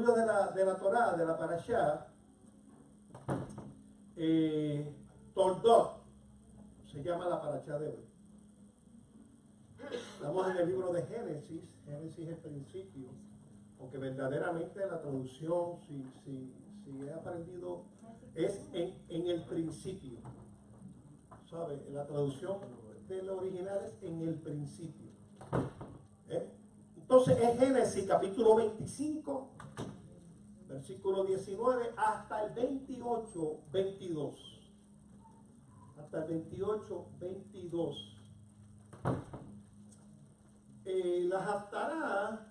estudio de la Torá, de la Parashá, Toldot, se llama la Parashá de hoy. Estamos en el libro de Génesis. Génesis es principio, porque verdaderamente la traducción, si he aprendido, es en el principio. ¿Sabe? La traducción del original es en el principio. Entonces es Génesis capítulo 25, versículo 19 hasta el 28, 22. Hasta el 28, 22. Las Haftará,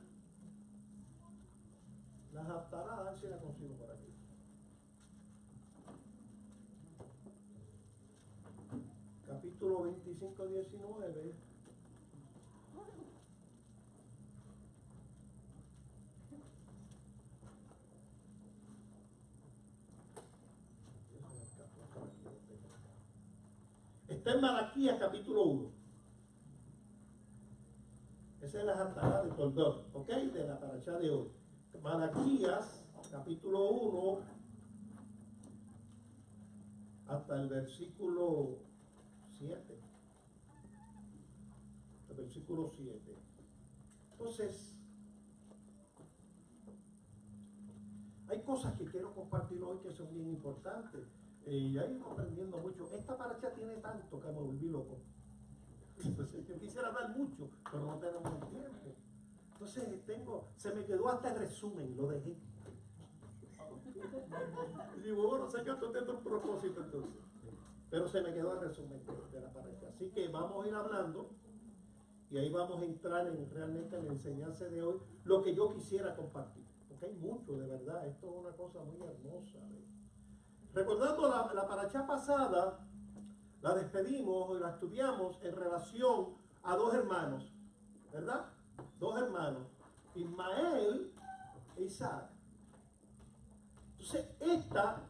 a ver si la consigo por aquí. Capítulo 25, 19. Está en Malaquías capítulo 1. Esa es la Haftará de Toldot, ¿ok? De la parashá de hoy. Malaquías capítulo 1 hasta el versículo 7. El versículo 7. Entonces, hay cosas que quiero compartir hoy que son bien importantes. Y ahí estoy aprendiendo mucho. Esta parashá tiene tanto que me volví loco. Pues yo quisiera hablar mucho, pero no tenemos el tiempo. Entonces se me quedó hasta el resumen, lo dejé. Y digo, bueno, sé que esto tiene un propósito entonces. Pero se me quedó el resumen de la parashá. Así que vamos a ir hablando y ahí vamos a entrar realmente en la enseñanza de hoy, lo que yo quisiera compartir. Porque hay mucho, de verdad. Esto es una cosa muy hermosa. Recordando la parashá pasada, la despedimos y la estudiamos en relación a dos hermanos, ¿verdad? Dos hermanos, Ismael e Isaac. Entonces, esta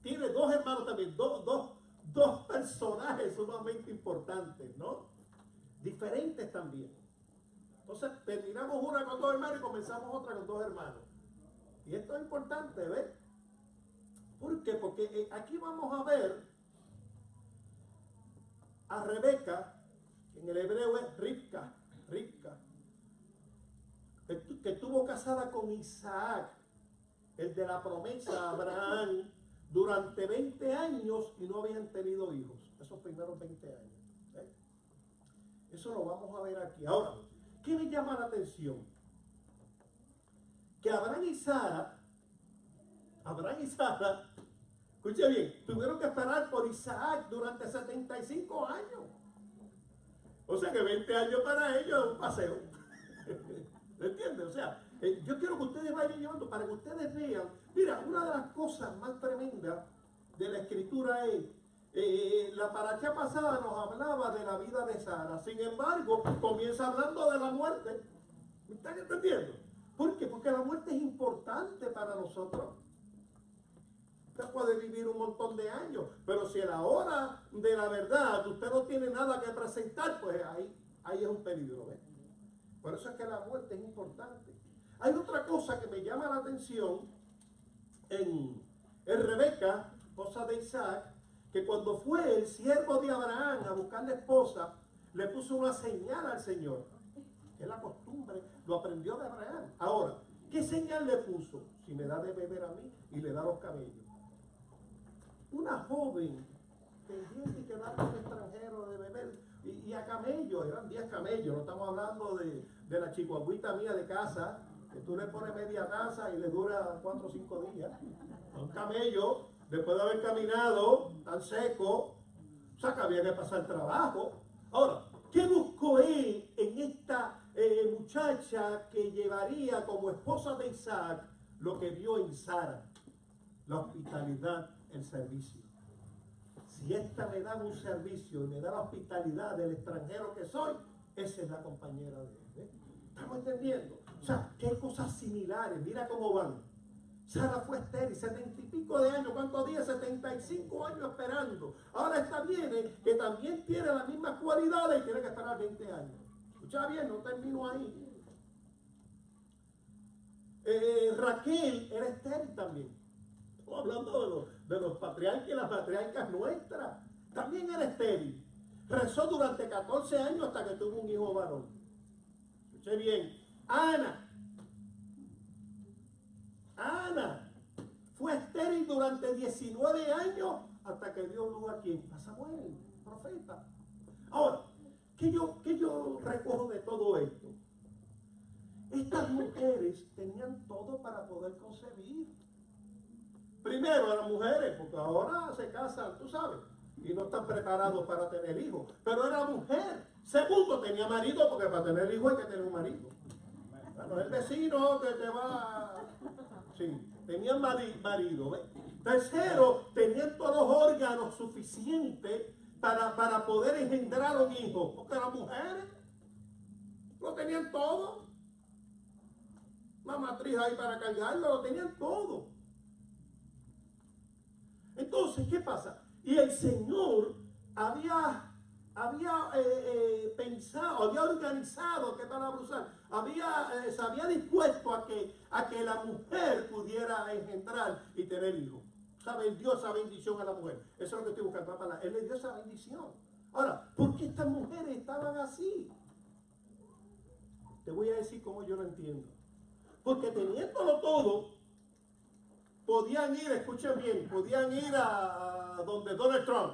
tiene dos hermanos también, dos personajes sumamente importantes, ¿no? Diferentes también. Entonces, terminamos una con dos hermanos y comenzamos otra con dos hermanos. Y esto es importante, ¿ves? ¿Por qué? Porque aquí vamos a ver a Rebeca, en el hebreo es Ribka, que estuvo casada con Isaac, el de la promesa a Abraham, durante 20 años y no habían tenido hijos, esos primeros 20 años. Eso lo vamos a ver aquí. Ahora, ¿qué me llama la atención? Que Abraham y Sara, escuche bien, tuvieron que esperar por Isaac durante 75 años. O sea que 20 años para ellos es un paseo. ¿Me entiendes? O sea, yo quiero que ustedes vayan llevando para que ustedes vean. Mira, una de las cosas más tremendas de la escritura es, la parashá pasada nos hablaba de la vida de Sara. Sin embargo, comienza hablando de la muerte. ¿Me están entendiendo? ¿Por qué? Porque la muerte es importante para nosotros. Usted puede vivir un montón de años, pero si a la hora de la verdad usted no tiene nada que presentar, pues ahí es un peligro, ¿ves? Por eso es que la muerte es importante. Hay otra cosa que me llama la atención en Rebeca, esposa de Isaac, que cuando fue el siervo de Abraham a buscar la esposa, le puso una señal al Señor. Es la costumbre, lo aprendió de Abraham. Ahora, ¿qué señal le puso? Si me da de beber a mí y le da los camellos. Una joven pendiente que darle a un extranjero de beber y a camellos, eran 10 camellos, no estamos hablando de la chihuahuita mía de casa, que tú le pones media taza y le dura 4 o 5 días. Un camello, después de haber caminado tan seco, o sea que había que pasar trabajo. Ahora, ¿qué buscó él en esta muchacha que llevaría como esposa de Isaac lo que vio en Sara? La hospitalidad, el servicio. Si esta me da un servicio y me da la hospitalidad del extranjero que soy, esa es la compañera de él. ¿Eh? ¿Estamos entendiendo? O sea, que hay cosas similares. Mira cómo van. Sara fue estéril, 70 y pico de años. ¿Cuántos días? 75 años esperando. Ahora esta viene, que también tiene las mismas cualidades y tiene que esperar 20 años. Escucha bien, no termino ahí. Raquel era estéril también. Estamos hablando de los patriarcas y las patriarcas nuestras. También era estéril. Rezó durante 14 años hasta que tuvo un hijo varón. Escuché bien. Ana fue estéril durante 19 años hasta que dio luz a quién? A Samuel, profeta. Ahora, ¿qué yo recojo de todo esto? Estas mujeres tenían todo para poder concebir. Primero eran mujeres, porque ahora se casan, tú sabes, y no están preparados para tener hijos. Pero era mujer. Segundo, tenía marido, porque para tener hijos hay que tener un marido. Bueno, el vecino que te va... Sí, tenían marido. ¿Ves? Tercero, tenían todos los órganos suficientes para poder engendrar un hijo. Porque eran mujeres. Lo tenían todo. Una matriz ahí para cargarlo, lo tenían todo. Entonces, ¿qué pasa? Y el Señor había pensado, había organizado, ¿qué palabra usar? Se había dispuesto a que la mujer pudiera engendrar y tener hijos. ¿Sabe? Él dio esa bendición a la mujer. Eso es lo que estoy buscando. Él le dio esa bendición. Ahora, ¿por qué estas mujeres estaban así? Te voy a decir cómo yo lo entiendo. Porque teniéndolo todo, podían ir, escuchen bien, podían ir a donde Donald Trump.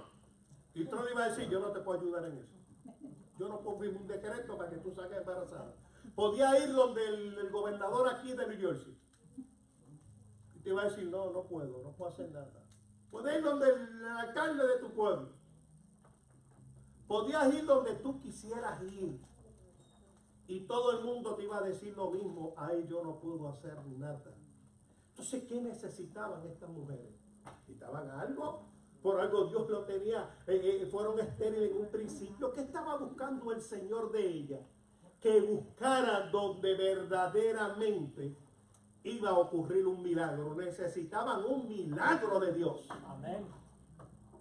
Y Trump iba a decir, yo no te puedo ayudar en eso. Yo no puedo firmar un decreto para que tú saques embarazada. Podía ir donde el gobernador aquí de New Jersey. Y te iba a decir, no puedo hacer nada. Podías ir donde el alcalde de tu pueblo. Podías ir donde tú quisieras ir. Y todo el mundo te iba a decir lo mismo. Ay, yo no puedo hacer nada. Entonces, ¿qué necesitaban estas mujeres? ¿Necesitaban algo? Por algo Dios lo tenía. Fueron estériles en un principio. ¿Qué estaba buscando el Señor de ella? Que buscara donde verdaderamente iba a ocurrir un milagro. Necesitaban un milagro de Dios. Amén.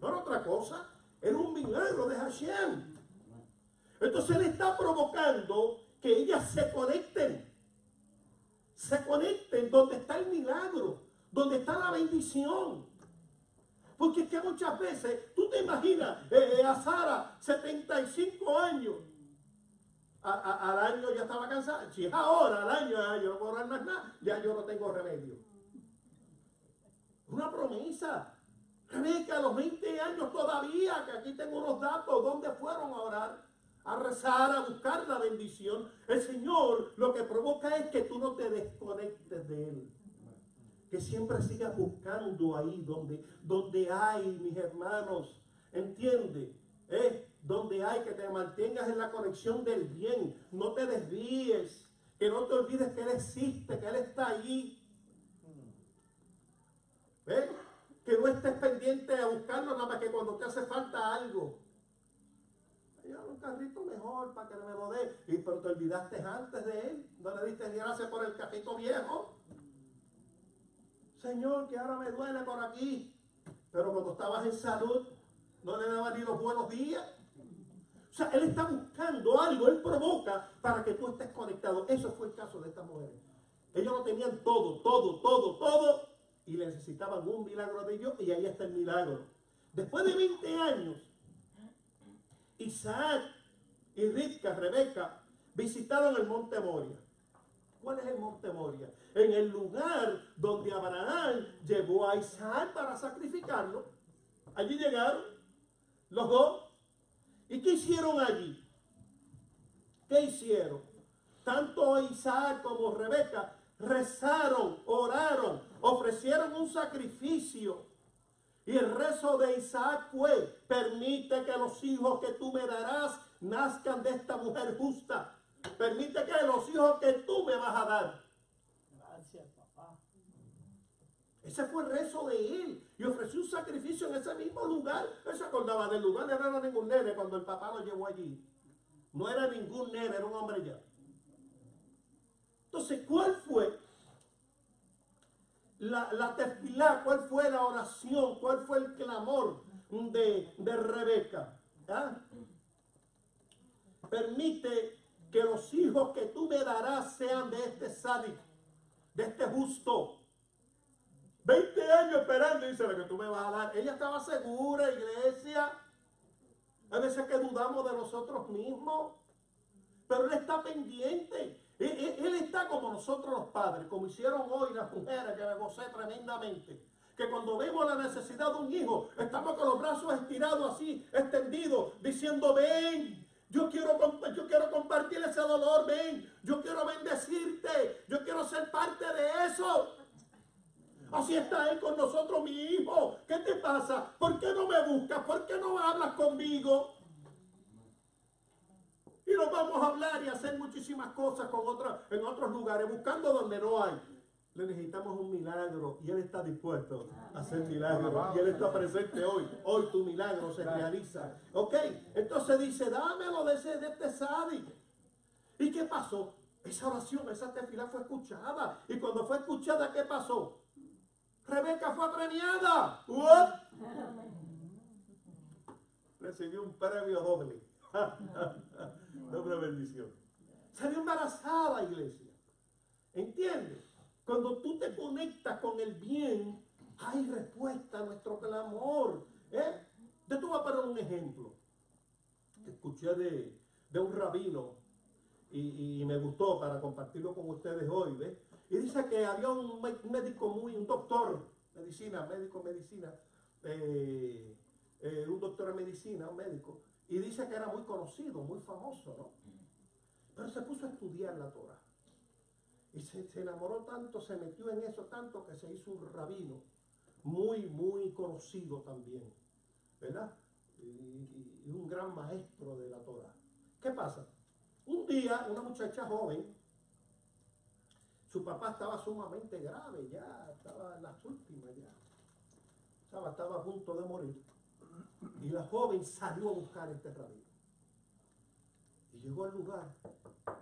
No era otra cosa. Era un milagro de Hashem. Entonces Él está provocando que ellas se conecten donde está el milagro, donde está la bendición. Porque es que muchas veces, tú te imaginas a Sara, 75 años, al año ya estaba cansada. Si es ahora, al año, yo no puedo orar más nada, ya yo no tengo remedio. Una promesa. Rebeca, a los 20 años todavía, que aquí tengo unos datos, ¿dónde fueron a orar? A rezar, a buscar la bendición. El Señor lo que provoca es que tú no te desconectes de Él. Que siempre sigas buscando ahí donde hay, mis hermanos. ¿Entiende? Donde hay, que te mantengas en la conexión del bien. No te desvíes. Que no te olvides que Él existe, que Él está allí. ¿Ves? Que no estés pendiente a buscarlo nada más que cuando te hace falta algo. Un carrito mejor para que me lo dé. Pero te olvidaste antes de Él. No le diste gracias por el carrito viejo. Señor, que ahora me duele por aquí. Pero cuando estabas en salud, no le dabas ni los buenos días. O sea, Él está buscando algo. Él provoca para que tú estés conectado. Eso fue el caso de estas mujeres. Ellos lo tenían todo. Y necesitaban un milagro de Dios. Y ahí está el milagro. Después de 20 años, Isaac y Rebeca visitaron el monte Moria. ¿Cuál es el monte Moria? En el lugar donde Abraham llevó a Isaac para sacrificarlo. Allí llegaron los dos. ¿Y qué hicieron allí? ¿Qué hicieron? Tanto Isaac como Rebeca rezaron, oraron, ofrecieron un sacrificio. Y el rezo de Isaac fue: permite que los hijos que tú me darás nazcan de esta mujer justa. Permite que los hijos que tú me vas a dar. Gracias, papá. Ese fue el rezo de él. Y ofreció un sacrificio en ese mismo lugar. Él se acordaba del lugar, no era ningún nene cuando el papá lo llevó allí. No era ningún nene, era un hombre ya. Entonces, ¿cuál fue la tefilá? ¿Cuál fue la oración? ¿Cuál fue el clamor de Rebeca? ¿Ah? Permite que los hijos que tú me darás sean de este sádico, de este justo. 20 años esperando, dice, lo que tú me vas a dar. Ella estaba segura, iglesia. A veces que dudamos de nosotros mismos, pero él está pendiente. Él está como nosotros los padres, como hicieron hoy las mujeres, que me gocé tremendamente. Que cuando vemos la necesidad de un hijo, estamos con los brazos estirados así, extendidos, diciendo, ven, yo quiero compartir ese dolor, ven, yo quiero bendecirte, yo quiero ser parte de eso. Así está Él con nosotros, mi hijo. ¿Qué te pasa? ¿Por qué no me buscas? ¿Por qué no hablas conmigo? Y nos vamos a hablar y hacer muchísimas cosas en otros lugares, buscando donde no hay. Le necesitamos un milagro y Él está dispuesto a hacer milagros. Y Él está presente hoy. Hoy tu milagro se realiza. ¿Ok? Entonces dice, dámelo de este sádico. ¿Y qué pasó? Esa oración, esa tefilá fue escuchada. Y cuando fue escuchada, ¿qué pasó? Rebeca fue premiada. Recibió un premio doble. Doble bendición. Salió embarazada, iglesia. ¿Entiendes? Cuando tú te conectas con el bien, hay respuesta a nuestro clamor. Yo te voy a poner un ejemplo. Escuché de un rabino y me gustó para compartirlo con ustedes hoy, ¿ves? Y dice que había un médico un doctor, médico en medicina, un doctor en medicina, un médico, y dice que era muy conocido, muy famoso, ¿no? Pero se puso a estudiar la Torah. Y se enamoró tanto, se metió en eso tanto que se hizo un rabino, muy conocido también, ¿verdad? Y un gran maestro de la Torah. ¿Qué pasa? Un día, una muchacha joven, su papá estaba sumamente grave, ya estaba en las últimas, ya estaba a punto de morir. Y la joven salió a buscar a este rabino. Y llegó al lugar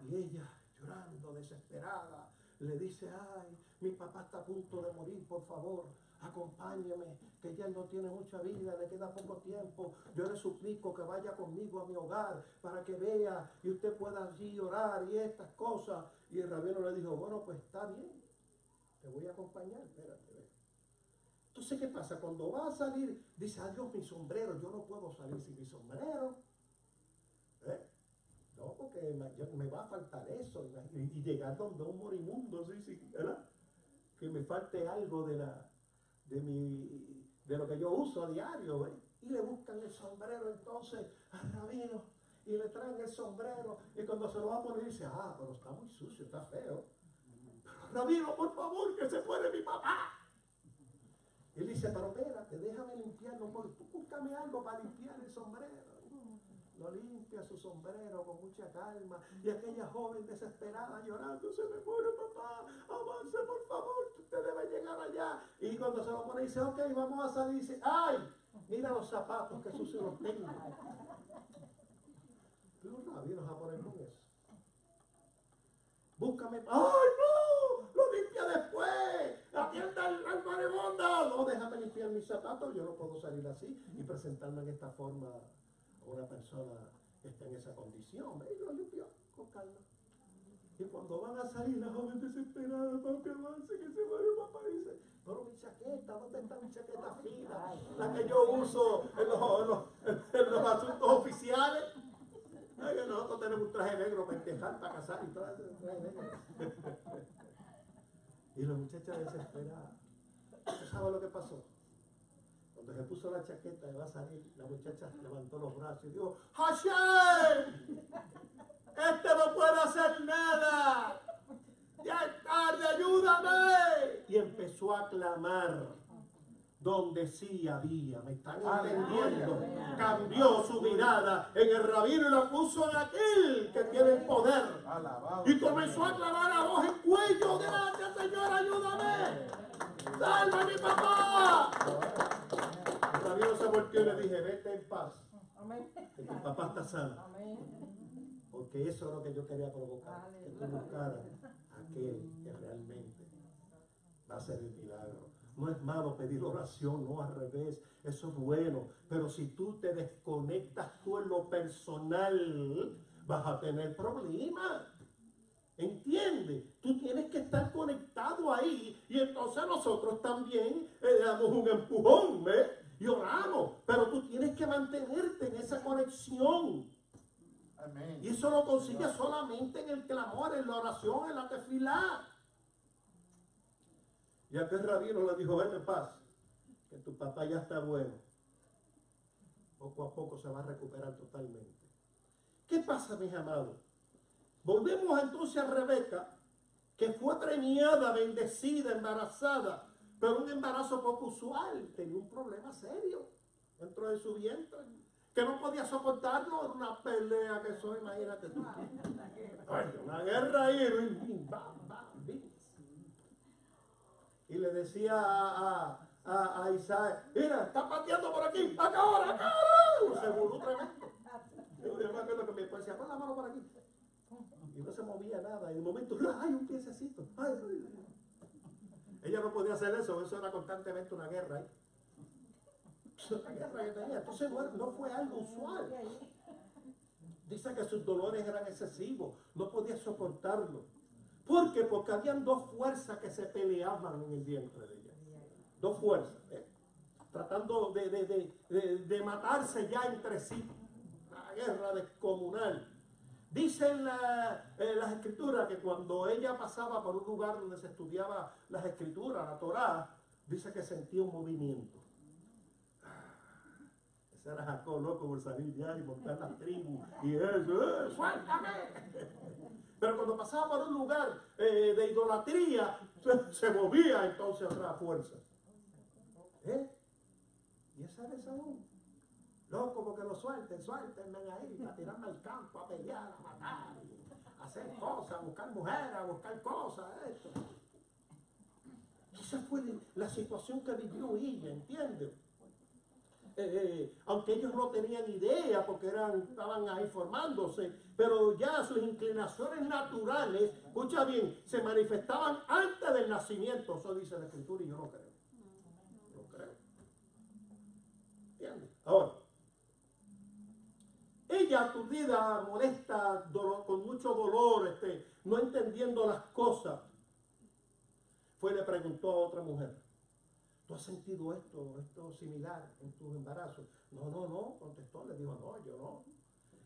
y ella, llorando, desesperada, le dice, ay, mi papá está a punto de morir, por favor, acompáñame, que ya no tiene mucha vida, le queda poco tiempo. Yo le suplico que vaya conmigo a mi hogar para que vea y usted pueda allí orar y estas cosas. Y el rabino le dijo, bueno, pues está bien, te voy a acompañar, espérate. Entonces, ¿qué pasa? Cuando va a salir, dice, adiós mi sombrero, yo no puedo salir sin mi sombrero. No, porque me va a faltar eso. Y llegar donde un moribundo, sí, ¿verdad? Que me falte algo de lo que yo uso a diario, ¿ves? Y le buscan el sombrero entonces al rabino y le traen el sombrero y cuando se lo va a poner dice, pero está muy sucio, está feo. Pero rabino, por favor, que se muere mi papá. Y él dice, pero espérate, déjame limpiarlo, porque tú búscame algo para limpiar el sombrero. Lo limpia su sombrero con mucha calma. Y aquella joven desesperada llorando, se me muere papá, avance por favor, usted debe llegar allá. Y cuando se lo pone dice, ok, vamos a salir. Dice, ay, mira los zapatos que sucios los tengo. Pero no, vienes a poner con eso. Búscame, ay no, lo limpia después. Atienda al maribondo. No, déjame limpiar mis zapatos, yo no puedo salir así y presentarme en esta forma. Una persona que está en esa condición, y lo limpió con calma. Y cuando van a salir, la joven desesperada, papi, avance, que se muere papá, dice, pero mi chaqueta, ¿dónde está mi chaqueta fina? La que yo uso en los asuntos oficiales. Ay, nosotros tenemos un traje negro para entejar, para casar y todo eso, un traje negro. Y la muchacha desesperada. ¿Tú sabes lo que pasó? Cuando se puso la chaqueta y va a salir, la muchacha levantó los brazos y dijo, ¡Hashem! ¡Este no puede hacer nada! ¡Ya es tarde, ayúdame! Y empezó a clamar donde sí había, ¿me están entendiendo? Cambió su mirada en el rabino y la puso en aquel que tiene el poder. Y comenzó a clamar a voz en cuello, gracias Señor, ayúdame. ¡Salva a mi papá! El rabino se volteó y le dije, vete en paz, que tu papá está sano. Porque eso es lo que yo quería provocar, que tú buscaras aquel que realmente va a hacer el milagro. No es malo pedir oración, no al revés, eso es bueno. Pero si tú te desconectas tú en lo personal, vas a tener problemas. ¿Entiende? Tú tienes que estar conectado ahí y entonces nosotros también le damos un empujón, ¿ves? Y oramos, pero tú tienes que mantenerte en esa conexión. Amén. Y eso lo consigues solamente en el clamor, en la oración, en la tefilá. Y aquel rabino le dijo, vete en paz, que tu papá ya está bueno. Poco a poco se va a recuperar totalmente. ¿Qué pasa, mis amados? Volvemos entonces a Rebeca, que fue premiada, bendecida, embarazada, pero un embarazo poco usual. Tenía un problema serio dentro de su vientre, que no podía soportarlo. Una pelea que eso, imagínate tú. Ay, una guerra ahí. Y le decía a Isaac, mira, está pateando por aquí, acá ahora. Se burló tremendo. Yo me acuerdo que mi esposa decía, pon la mano por aquí. Y no se movía nada. Y de momento, ¡ay, un piececito! ¡Ay! Ella no podía hacer eso era constantemente una guerra. Una guerra que tenía. Entonces no fue algo usual. Dice que sus dolores eran excesivos. No podía soportarlo. ¿Por qué? Porque habían dos fuerzas que se peleaban en el vientre de ella. Dos fuerzas. Tratando de matarse ya entre sí. Una guerra descomunal. Dicen las escrituras que cuando ella pasaba por un lugar donde se estudiaba las escrituras, la Torá, dice que sentía un movimiento. Ese era Jacob, loco por salir ya y montar las tribus y eso, ¡suéltame! Pero cuando pasaba por un lugar de idolatría, se movía entonces otra fuerza. Y esa era Saúl. Loco, porque lo suéltenme ahí, a tirarme al campo, a pelear, a matar, a hacer cosas, a buscar mujeres, a buscar cosas, esto. Esa fue la situación que vivió ella, ¿entiendes? Aunque ellos no tenían idea, porque estaban ahí formándose, pero ya sus inclinaciones naturales, escucha bien, se manifestaban antes del nacimiento, eso dice la Escritura y yo no creo. No creo. ¿Entiendes? Ahora, ella aturdida, molesta, con mucho dolor, no entendiendo las cosas, fue y le preguntó a otra mujer, ¿tú has sentido esto similar en tus embarazos? No, contestó, le dijo, no, yo no.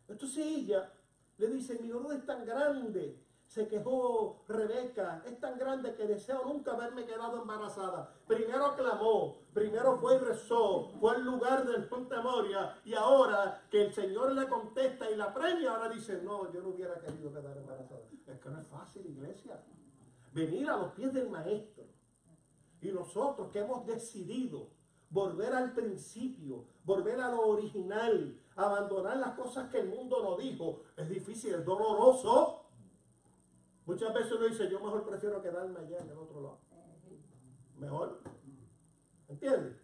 Entonces ella le dice, mi dolor es tan grande, se quejó Rebeca, es tan grande que deseo nunca haberme quedado embarazada. Primero clamó, primero fue y rezó, fue al lugar del monte Moria, y ahora que el Señor le contesta y la premia, ahora dice, no, yo no hubiera querido quedar embarazada. Es que no es fácil, iglesia, venir a los pies del Maestro. Y nosotros que hemos decidido volver al principio, volver a lo original, abandonar las cosas que el mundo nos dijo, es difícil, es doloroso. Muchas veces uno dice, yo mejor prefiero quedarme allá en el otro lado. Mejor. ¿Entiendes?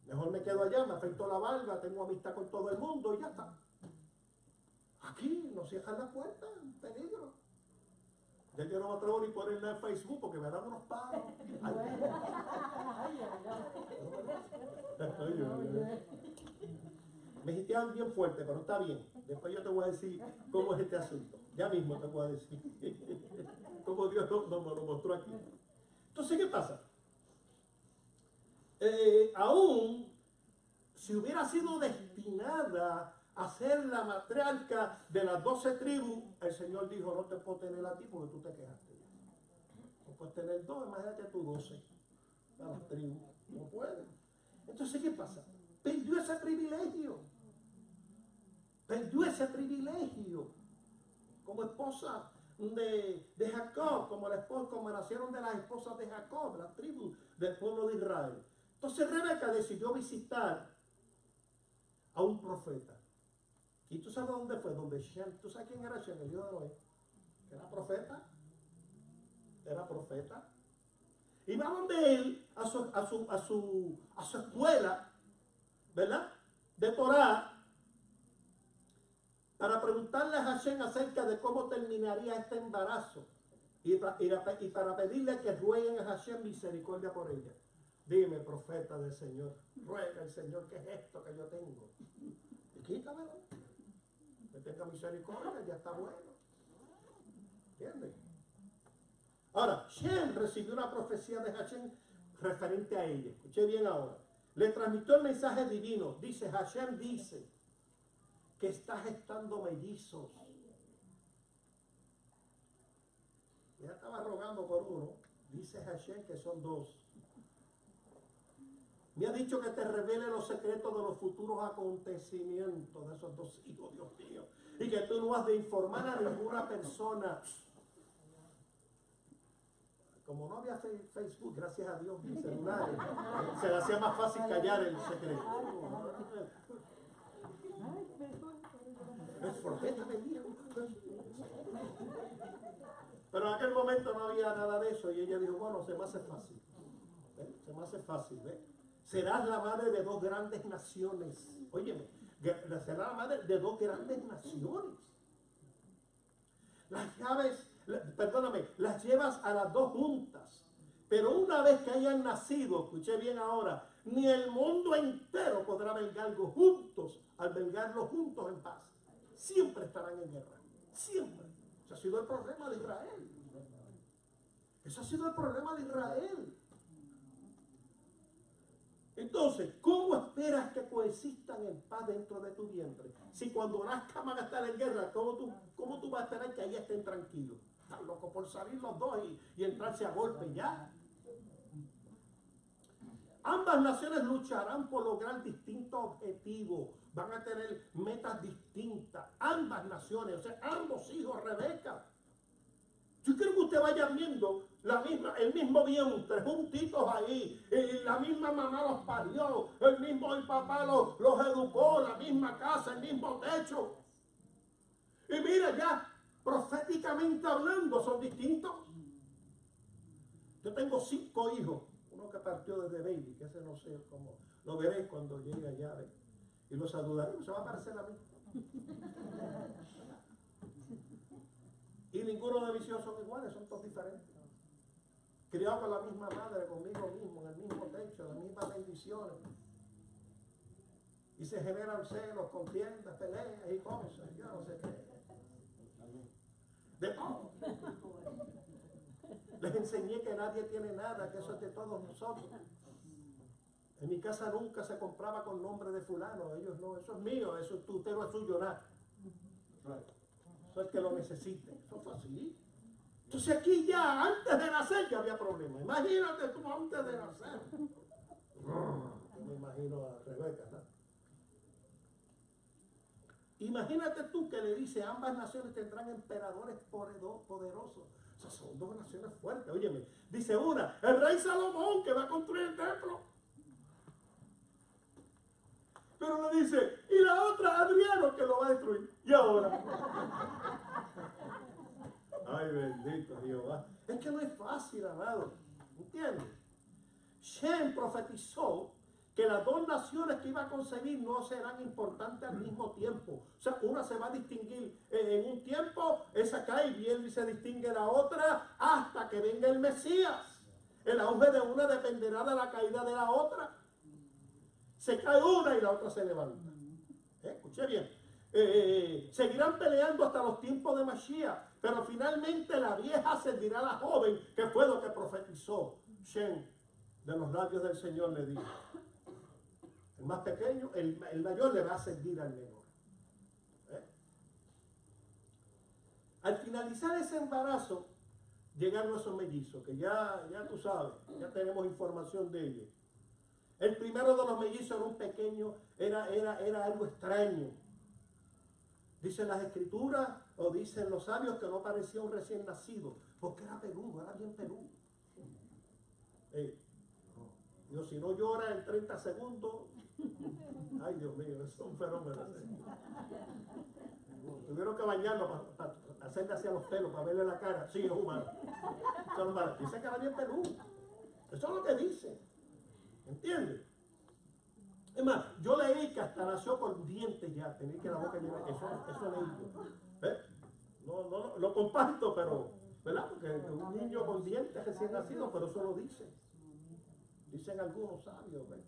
Mejor me quedo allá, me afeito la barba, tengo amistad con todo el mundo y ya está. Aquí nos cierran las puertas, peligro. Ya yo no me atrevo ni ponerla en Facebook porque me dan unos palos. Me hicieron bien fuerte, pero está bien. Después yo te voy a decir cómo es este asunto. Ya mismo te voy a decir cómo Dios nos lo mostró aquí. Entonces, ¿qué pasa? Aún si hubiera sido destinada a ser la matriarca de las 12 tribus, el Señor dijo, no te puedo tener a ti porque tú te quejaste. No puedes tener dos, imagínate tú 12 a las tribus. No puedes. Entonces, ¿qué pasa? Perdió ese privilegio. Perdió ese privilegio como esposa de Jacob, como nacieron de las esposas de Jacob, las tribus del pueblo de Israel. Entonces Rebeca decidió visitar a un profeta. ¿Y tú sabes dónde fue? Donde Shem. ¿Tú sabes quién era Shem, el hijo de Noé? ¿Era profeta? Era profeta. Y va donde él, a su escuela, ¿verdad? De Torá, para preguntarle a Hashem acerca de cómo terminaría este embarazo y para pedirle que rueguen a Hashem misericordia por ella. Dime, profeta del Señor, ruega al Señor, ¿qué es esto que yo tengo? Y quítamelo, que tenga misericordia, ya está bueno. ¿Entiendes? Ahora, Shem recibió una profecía de Hashem referente a ella. Escuché bien ahora. Le transmitió el mensaje divino. Dice, Hashem dice que está gestando mellizos. Ya estaba rogando por uno. Dice Hashem que son dos. Me ha dicho que te revele los secretos de los futuros acontecimientos de esos dos hijos, Dios mío. Y que tú no has de informar a ninguna persona. Como no había Facebook, gracias a Dios, mi celular, se le hacía más fácil callar el secreto. El profeta me dijo. Pero en aquel momento no había nada de eso y ella dijo, bueno, se me hace fácil. Se me hace fácil, ¿ves? Serás la madre de dos grandes naciones. Óyeme, serás la madre de dos grandes naciones. Las llaves, perdóname, las llevas a las dos juntas. Pero una vez que hayan nacido, escuché bien ahora, ni el mundo entero podrá albergarlos juntos en paz. Siempre estarán en guerra. Siempre. Ese ha sido el problema de Israel. Eso ha sido el problema de Israel. Entonces, ¿cómo esperas que coexistan en paz dentro de tu vientre? Si cuando nazcan van a estar en guerra, ¿cómo tú vas a esperar que ahí estén tranquilos? Están locos por salir los dos y entrarse a golpe ya. Ambas naciones lucharán por lograr distintos objetivos. Van a tener metas distintas. Ambas naciones, o sea, ambos hijos, Rebeca. Yo quiero que usted vaya viendo el mismo vientre, juntitos ahí, la misma mamá los parió, el papá los educó, la misma casa, el mismo techo. Y mira ya, proféticamente hablando, son distintos. Yo tengo 5 hijos, uno que partió desde baby, que ese no sé cómo, lo veréis cuando llegue allá, ¿ves? Y lo saludaré, se va a parecer a mí. Y ninguno de mis hijos son iguales, son todos diferentes. Criados con la misma madre, conmigo mismo, en el mismo techo, las mismas bendiciones. Y se generan celos, contiendas, peleas y cosas, yo no sé qué. De todo. Les enseñé que nadie tiene nada, que eso es de todos nosotros. En mi casa nunca se compraba con nombre de fulano, ellos no, eso es mío, eso es usted no es suyo nada. Eso es que lo necesite, eso fue así. Entonces aquí ya, antes de nacer ya había problemas. Imagínate tú antes de nacer. Yo me imagino a Rebeca, ¿no? Imagínate tú que le dice, ambas naciones tendrán emperadores poderosos. O sea, son dos naciones fuertes. Óyeme, dice una, el rey Salomón que va a construir el templo. Pero le dice, y la otra, Adriano, que lo va a destruir. Y ahora. Ay, bendito Jehová. Es que no es fácil, amado. ¿Entiendes? Shem profetizó que las dos naciones que iba a concebir no serán importantes al mismo tiempo. O sea, una se va a distinguir en un tiempo, esa cae bien y se distingue la otra hasta que venga el Mesías. El auge de una dependerá de la caída de la otra. Se cae una y la otra se levanta. Escuché bien. Seguirán peleando hasta los tiempos de Mashiach, pero finalmente la vieja servirá a la joven, que fue lo que profetizó Shem de los labios del Señor, le dijo. El más pequeño, el mayor le va a servir al menor. Al finalizar ese embarazo, llegaron esos mellizos, que ya tú sabes, ya tenemos información de ellos. El primero de los mellizos era un pequeño, era algo extraño. Dicen las escrituras, o dicen los sabios, que no parecía un recién nacido, porque era peludo, era bien peludo. Dios, si no llora en 30 segundos, ay Dios mío, es un fenómeno. Tuvieron que bañarlo para hacerle hacia los pelos, para verle la cara. Sí, es humano. Dice que era bien peludo. Eso es lo que dice. ¿Entiendes? Es más, yo leí que hasta nació con dientes ya, tenía que la boca llena. Eso leí yo. No, lo comparto, pero, ¿verdad? Porque un niño con dientes recién nacido, pero eso lo dice. Dicen algunos sabios, ¿verdad?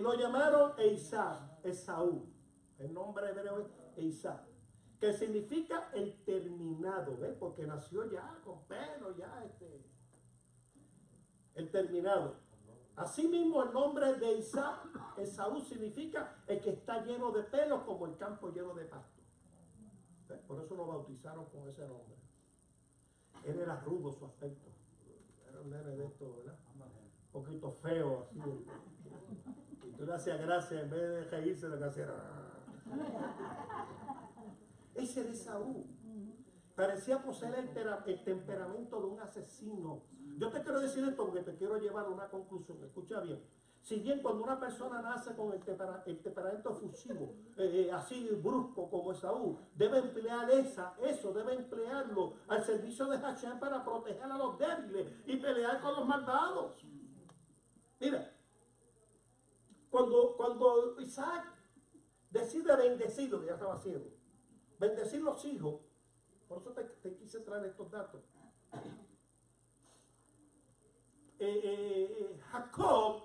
Lo llamaron Esaú. El nombre hebreo es Esaú. que significa el terminado, ¿ves? Porque nació ya con pelo, ya el terminado. Asimismo, el nombre de Esaú significa el que está lleno de pelos, como el campo lleno de pasto. ¿Ves? Por eso lo bautizaron con ese nombre. Él era rudo su aspecto. Era un nene de esto, ¿verdad? Un poquito feo, así. Y tú le hacías gracia, en vez de reírse, lo que hacía era... Ese era Esaú. Parecía poseer el temperamento de un asesino. Yo te quiero decir esto porque te quiero llevar a una conclusión. Escucha bien. Si bien cuando una persona nace con el temperamento efusivo, así brusco como Esaú, debe emplear eso debe emplearlo al servicio de Hashem para proteger a los débiles y pelear con los malvados. Mira, cuando Isaac decide bendecir, lo que ya estaba haciendo, bendecir los hijos, por eso te quise traer estos datos. Jacob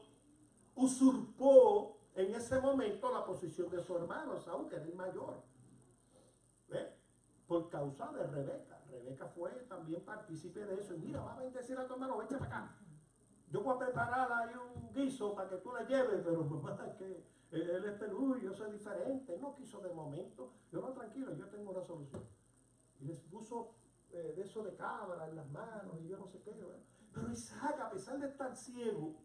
usurpó en ese momento la posición de su hermano Esaú, que era el mayor. ¿Ves? Por causa de Rebeca. Rebeca fue también partícipe de eso. Y mira, va a bendecir a tu hermano, vete para acá. Yo voy a preparar ahí un guiso para que tú la lleves, pero mamá, que él es peludo, yo soy diferente. No quiso de momento. Yo no, tranquilo, yo tengo una solución. Y les puso de eso de cabra en las manos y yo no sé qué. ¿Verdad? Pero Isaac, a pesar de estar ciego,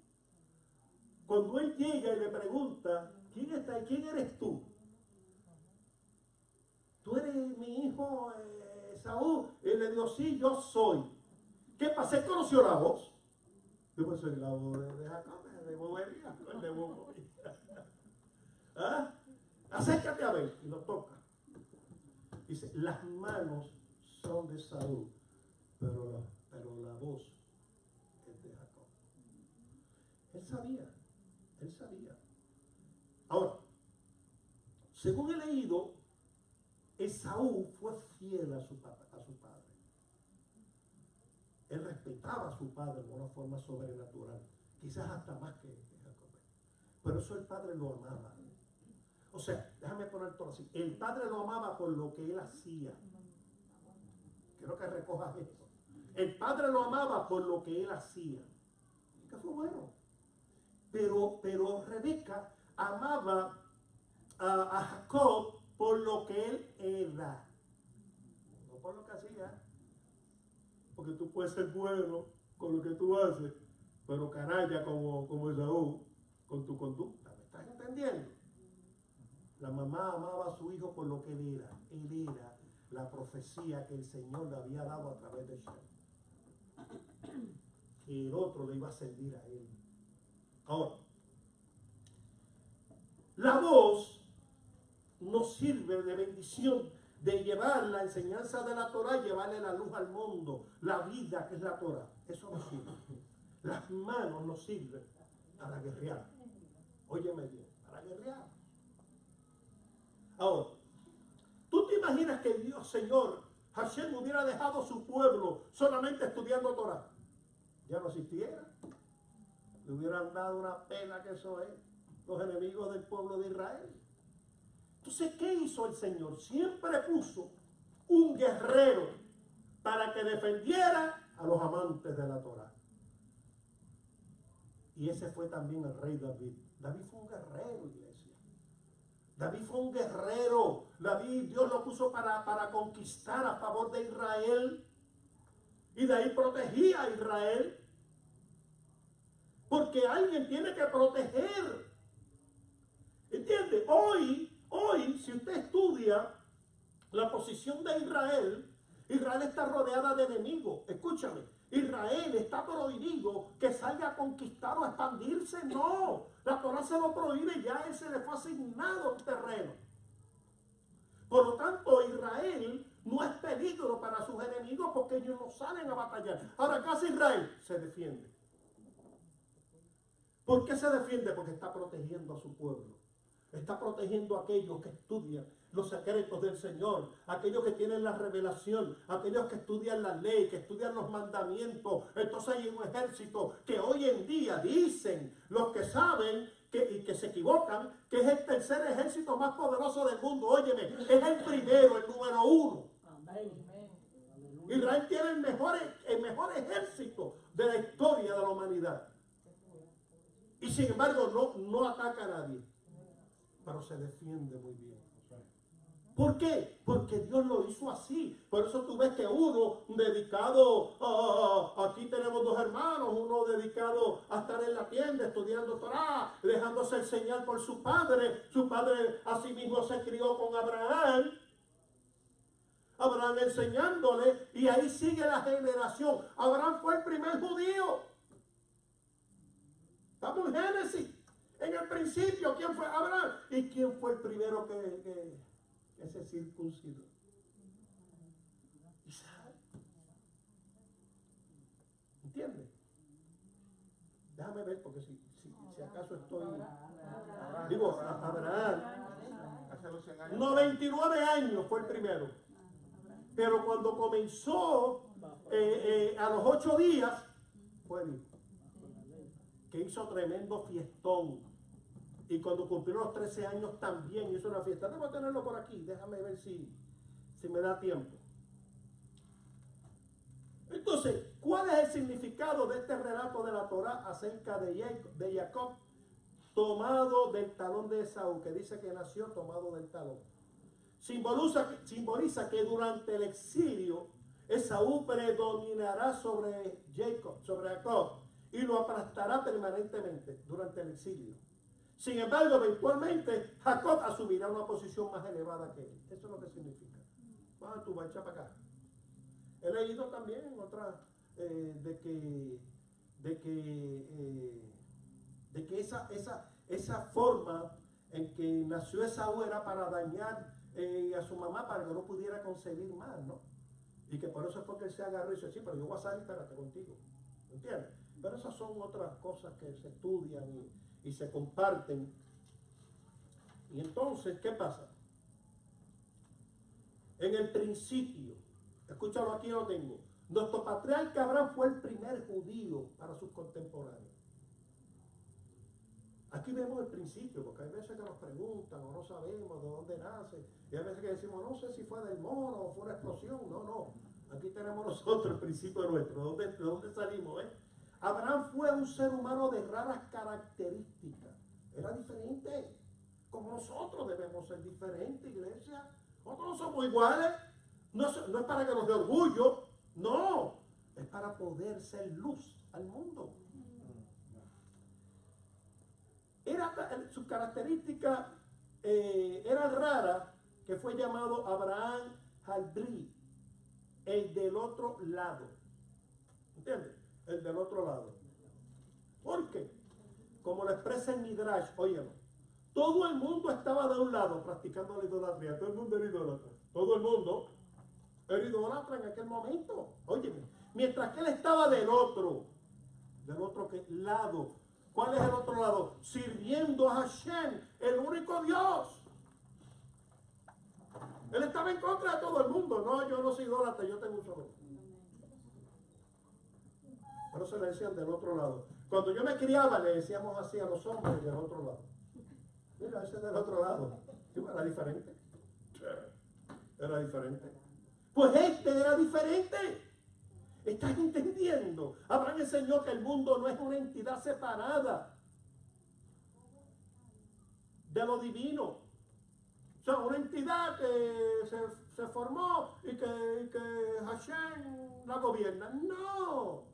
cuando él llega y le pregunta, ¿quién está ahí? ¿Quién eres tú? ¿Tú eres mi hijo Esaú? Y le dijo, sí, yo soy. ¿Qué pasa? ¿Él conoció la voz? Yo pues soy la voz de Jacob, de bobería, de bobería. ¿Ah? Acércate a ver. Y lo toca. Dice, las manos son de Saúl, pero la voz es de Jacob. Él sabía. Ahora, según he leído, Esaú fue fiel a su padre. Él respetaba a su padre de una forma sobrenatural, quizás hasta más que Jacob. Pero eso el padre lo amaba. O sea, déjame poner todo así. El padre lo amaba por lo que él hacía. Quiero que recojas esto. El padre lo amaba por lo que él hacía. Que fue bueno. Pero Rebeca amaba a Jacob por lo que él era. No por lo que hacía. Porque tú puedes ser bueno con lo que tú haces, pero canalla como Esaú con tu conducta. ¿Me estás entendiendo? La mamá amaba a su hijo por lo que él era. Él era la profecía que el Señor le había dado a través de Shem. Que el otro le iba a servir a él. Ahora, la voz nos sirve de bendición, de llevar la enseñanza de la Torah y llevarle la luz al mundo, la vida que es la Torah. Eso nos sirve. Las manos nos sirven para guerrear. Óyeme bien, para guerrear. Ahora, ¿tú te imaginas que Dios, Señor, Hashem hubiera dejado su pueblo solamente estudiando Torah? Ya no existiera. Le hubieran dado una pena que eso es, los enemigos del pueblo de Israel. Entonces, ¿qué hizo el Señor? Siempre puso un guerrero para que defendiera a los amantes de la Torah. Y ese fue también el rey David. David fue un guerrero, iglesia. David fue un guerrero. David, Dios lo puso para conquistar a favor de Israel. Y de ahí protegía a Israel. Porque alguien tiene que proteger. ¿Entiende? Hoy, si usted estudia la posición de Israel, Israel está rodeada de enemigos. Escúchame, Israel está prohibido que salga a conquistar o a expandirse. No, la Torah se lo prohíbe, ya a él se le fue asignado un terreno. Por lo tanto, Israel no es peligro para sus enemigos porque ellos no salen a batallar. Ahora, ¿qué hace Israel? Se defiende. ¿Por qué se defiende? Porque está protegiendo a su pueblo. Está protegiendo a aquellos que estudian los secretos del Señor, aquellos que tienen la revelación, aquellos que estudian la ley, que estudian los mandamientos. Entonces hay un ejército que hoy en día dicen los que saben y que se equivocan, que es el tercer ejército más poderoso del mundo. Óyeme, es el primero, el número uno. Amén. Israel tiene el mejor ejército de la historia de la humanidad. Y sin embargo no ataca a nadie, pero se defiende muy bien. ¿Por qué? Porque Dios lo hizo así. Por eso tú ves que uno dedicado, aquí tenemos dos hermanos, uno dedicado a estar en la tienda estudiando Torah, dejándose enseñar por su padre. Su padre asimismo se crió con Abraham enseñándole, y ahí sigue la generación. Abraham fue el primer judío. Estamos en Génesis. En el principio, ¿quién fue Abraham? ¿Y quién fue el primero que se circuncidó? Isaac. ¿Entiendes? Déjame ver, porque si acaso estoy... Digo, Abraham. Hace 100 años. 99 años fue el primero. Pero cuando comenzó, a los 8 días, fue el hijo, que hizo tremendo fiestón. Y cuando cumplió los 13 años también hizo una fiesta. Debo tenerlo por aquí, déjame ver si me da tiempo. Entonces, ¿cuál es el significado de este relato de la Torá acerca de Jacob, tomado del talón de Esaú, que dice que nació tomado del talón? Simboliza que durante el exilio Esaú predominará sobre Jacob, y lo aplastará permanentemente durante el exilio. Sin embargo, eventualmente Jacob asumirá una posición más elevada que él. Eso es lo que significa. Tú vas a echar para acá. He leído también otra de que esa forma en que nació Esaú era para dañar a su mamá, para que no pudiera concebir más, ¿no? Y que por eso es porque él se agarró y dice, sí, pero yo voy a salir, espérate contigo. ¿Entiendes? Pero esas son otras cosas que se estudian y se comparten. Y entonces, ¿qué pasa? En el principio, escúchalo, aquí lo tengo. Nuestro patriarca Abraham fue el primer judío para sus contemporáneos. Aquí vemos el principio, porque hay veces que nos preguntan o no sabemos de dónde nace. Y hay veces que decimos, no sé si fue del mono o fue una explosión. No. Aquí tenemos nosotros el principio nuestro. ¿De dónde salimos? Abraham fue un ser humano de raras características. Era diferente. Como nosotros debemos ser diferentes, iglesia. Nosotros no somos iguales. No es para que nos dé orgullo. No. Es para poder ser luz al mundo. Su característica era rara, que fue llamado Abraham Haldri, el del otro lado. ¿Entiendes? El del otro lado. ¿Por qué? Como lo expresa el Midrash, óyelo, todo el mundo estaba de un lado practicando la idolatría. Todo el mundo era idólatra. Todo el mundo era idólatra en aquel momento. Óyeme, mientras que él estaba del otro lado. ¿Cuál es el otro lado? Sirviendo a Hashem, el único Dios. Él estaba en contra de todo el mundo. No, yo no soy idólatra, yo tengo un solo. Por eso le decían del otro lado. Cuando yo me criaba, le decíamos así a los hombres del otro lado. Mira, ese es del otro lado. Sí, era diferente. Era diferente. Pues este era diferente. ¿Estás entendiendo? Abraham enseñó que el mundo no es una entidad separada de lo divino. O sea, una entidad que se formó y que Hashem la gobierna. No,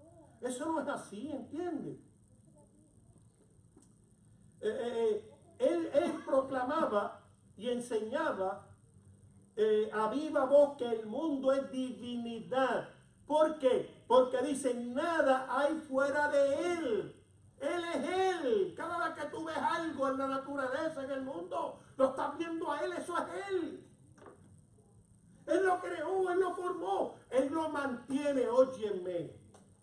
eso no es así, ¿entiendes? Él proclamaba y enseñaba a viva voz que el mundo es divinidad. ¿Por qué? Porque dice, nada hay fuera de Él. Él es Él. Cada vez que tú ves algo en la naturaleza, en el mundo, lo estás viendo a Él, eso es Él. Él lo creó, Él lo formó, Él lo mantiene, óyeme.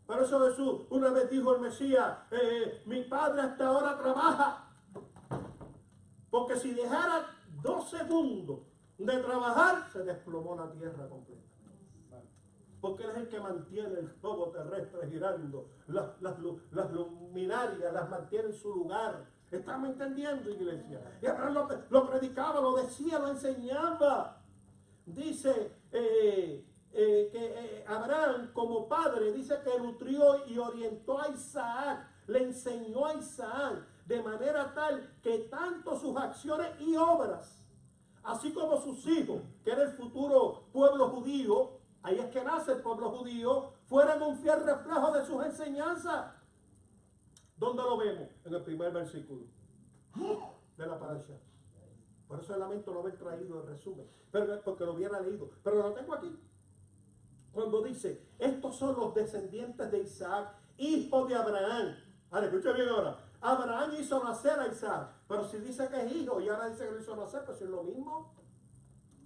Por eso Jesús una vez dijo el Mesías, mi Padre hasta ahora trabaja. Porque si dejara 2 segundos de trabajar, se desplomó la tierra completa. Porque Él es el que mantiene el globo terrestre girando. Las luminarias las mantiene en su lugar. ¿Estamos entendiendo, iglesia? Y Abraham lo predicaba, lo decía, lo enseñaba. Dice que Abraham como padre, dice que nutrió y orientó a Isaac, le enseñó a Isaac, de manera tal que tanto sus acciones y obras, así como sus hijos, que era el futuro pueblo judío, ahí es que nace el pueblo judío, fueran un fiel reflejo de sus enseñanzas. ¿Dónde lo vemos? En el primer versículo de la parasha. Por eso lamento no haber traído el resumen, pero porque lo hubiera leído, pero lo tengo aquí. Cuando dice, estos son los descendientes de Isaac, hijo de Abraham. Ahora, escucha bien ahora. Abraham hizo nacer a Isaac, pero si dice que es hijo y ahora dice que lo hizo nacer, pues es lo mismo.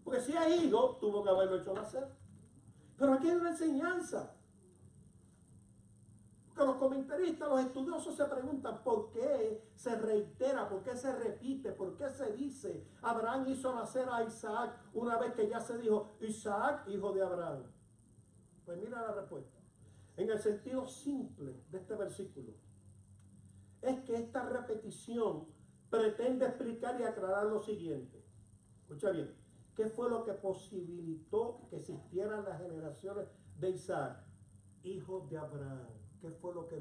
Porque si es hijo, tuvo que haberlo hecho nacer. Pero aquí hay una enseñanza. Porque los comentaristas, los estudiosos se preguntan por qué se reitera, por qué se repite, por qué se dice Abraham hizo nacer a Isaac una vez que ya se dijo Isaac, hijo de Abraham. Pues mira la respuesta. En el sentido simple de este versículo, es que esta repetición pretende explicar y aclarar lo siguiente. Escucha bien. ¿Qué fue lo que posibilitó que existieran las generaciones de Isaac, hijo de Abraham? ¿Qué fue lo que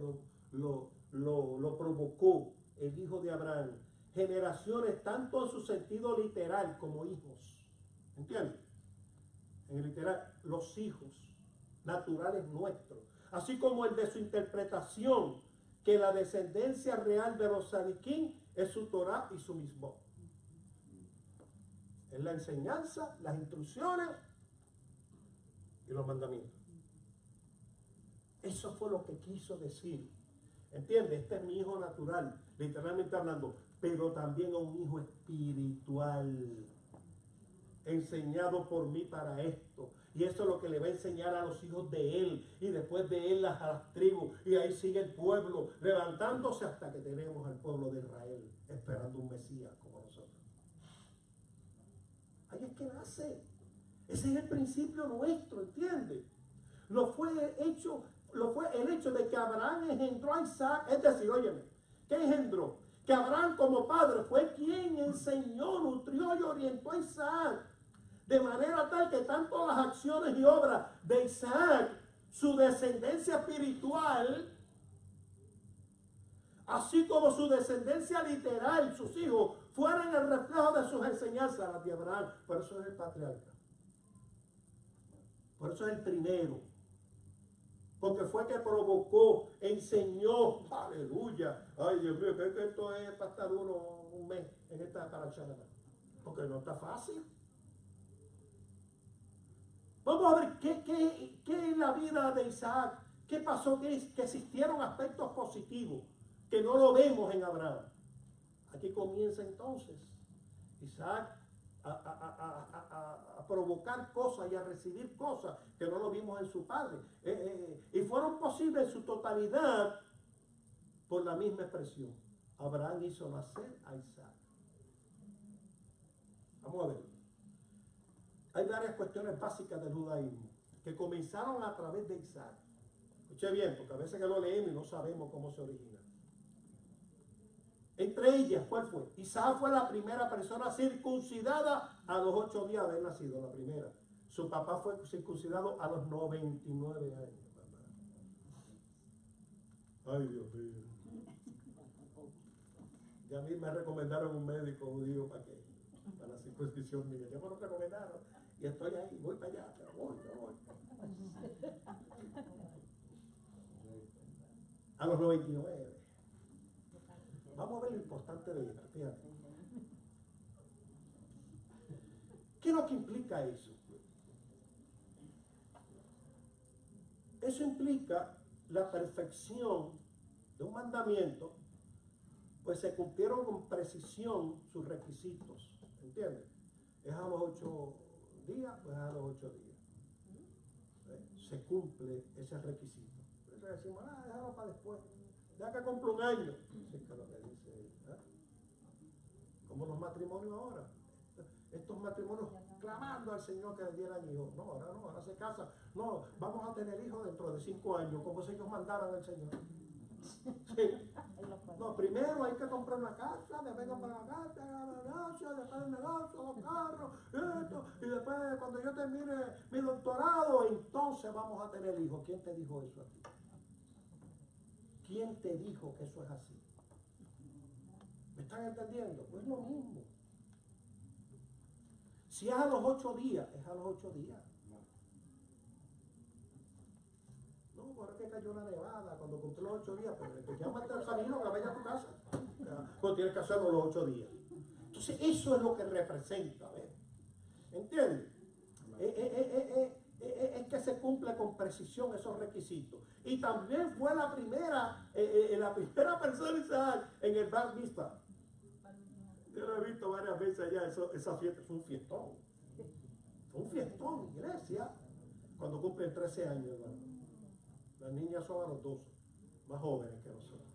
lo provocó el hijo de Abraham? Generaciones tanto en su sentido literal como hijos. ¿Entiendes? En el literal, los hijos naturales nuestros. Así como el de su interpretación, que la descendencia real de los Sadiquín es su Torah y su Mismot. Es la enseñanza, las instrucciones y los mandamientos. Eso fue lo que quiso decir. ¿Entiendes? Este es mi hijo natural, literalmente hablando, pero también a un hijo espiritual, enseñado por mí para esto. Y eso es lo que le va a enseñar a los hijos de él, y después de él a las tribus, y ahí sigue el pueblo, levantándose hasta que tenemos al pueblo de Israel, esperando un Mesías como nosotros. Ahí es que nace. Ese es el principio nuestro, ¿entiendes? Fue el hecho de que Abraham engendró a Isaac, es decir, óyeme, ¿qué engendró? Que Abraham como padre fue quien enseñó, nutrió y orientó a Isaac, de manera tal que tanto las acciones y obras de Isaac, su descendencia espiritual, así como su descendencia literal, sus hijos, fueran el reflejo de sus enseñanzas, las de Abraham. Por eso es el patriarca. Por eso es el primero. Porque fue que provocó, enseñó, aleluya. Ay, Dios mío, creo que esto es para estar un mes en esta parasha. Porque no está fácil. Vamos a ver qué es la vida de Isaac. ¿Qué pasó? Que existieron aspectos positivos que no lo vemos en Abraham. Aquí comienza entonces Isaac a provocar cosas y a recibir cosas que no lo vimos en su padre. Y fueron posibles en su totalidad por la misma expresión. Abraham hizo nacer a Isaac. Vamos a ver. Hay varias cuestiones básicas del judaísmo que comenzaron a través de Isaac. Escuche bien, porque a veces que lo leemos y no sabemos cómo se origina. Entre ellas, ¿cuál fue? Isaac fue la primera persona circuncidada a los 8 días de haber nacido, la primera. Su papá fue circuncidado a los 99 años. Ay, Dios mío. Ya a mí me recomendaron un médico judío para la circuncisión mía. Ya me lo recomendaron. Y estoy ahí, voy para allá, pero voy. A los 99. Vamos a ver lo importante de esto, fíjate. ¿Qué es lo que implica eso? Eso implica la perfección de un mandamiento, pues se cumplieron con precisión sus requisitos, ¿entiendes? Es a los 8 días, pues a los 8 días. Se cumple ese requisito. Entonces decimos, déjalo para después. Ya que cumple un año. Sí, que es lo que dice, ¿eh? Como los matrimonios ahora. Estos matrimonios clamando al Señor que le dieran hijos. No, ahora se casan. No, vamos a tener hijos dentro de 5 años, como si ellos mandaran al Señor. Sí. No, primero hay que compré una casa, después compré una casa, un negocio, después un negocio, 2 carros, esto, y después cuando yo termine mi doctorado, entonces vamos a tener hijos. ¿Quién te dijo eso a ti? ¿Quién te dijo que eso es así? ¿Me están entendiendo? Pues lo mismo. Si es a los 8 días, es a los 8 días. No, por eso que cayó una nevada cuando cumplió los 8 días, pero te llamas al camino que vaya a tu casa. Pues tienes que hacerlo los 8 días. Entonces, eso es lo que representa, ¿ves? ¿Entiendes? Es que se cumple con precisión esos requisitos. Y también fue la primera persona Isaac en el Bar Mitzvah. Yo lo he visto varias veces allá, esa fiesta fue un fiestón. Fue un fiestón, iglesia, cuando cumplen 13 años, hermano. Las niñas son a los 12, más jóvenes que nosotros.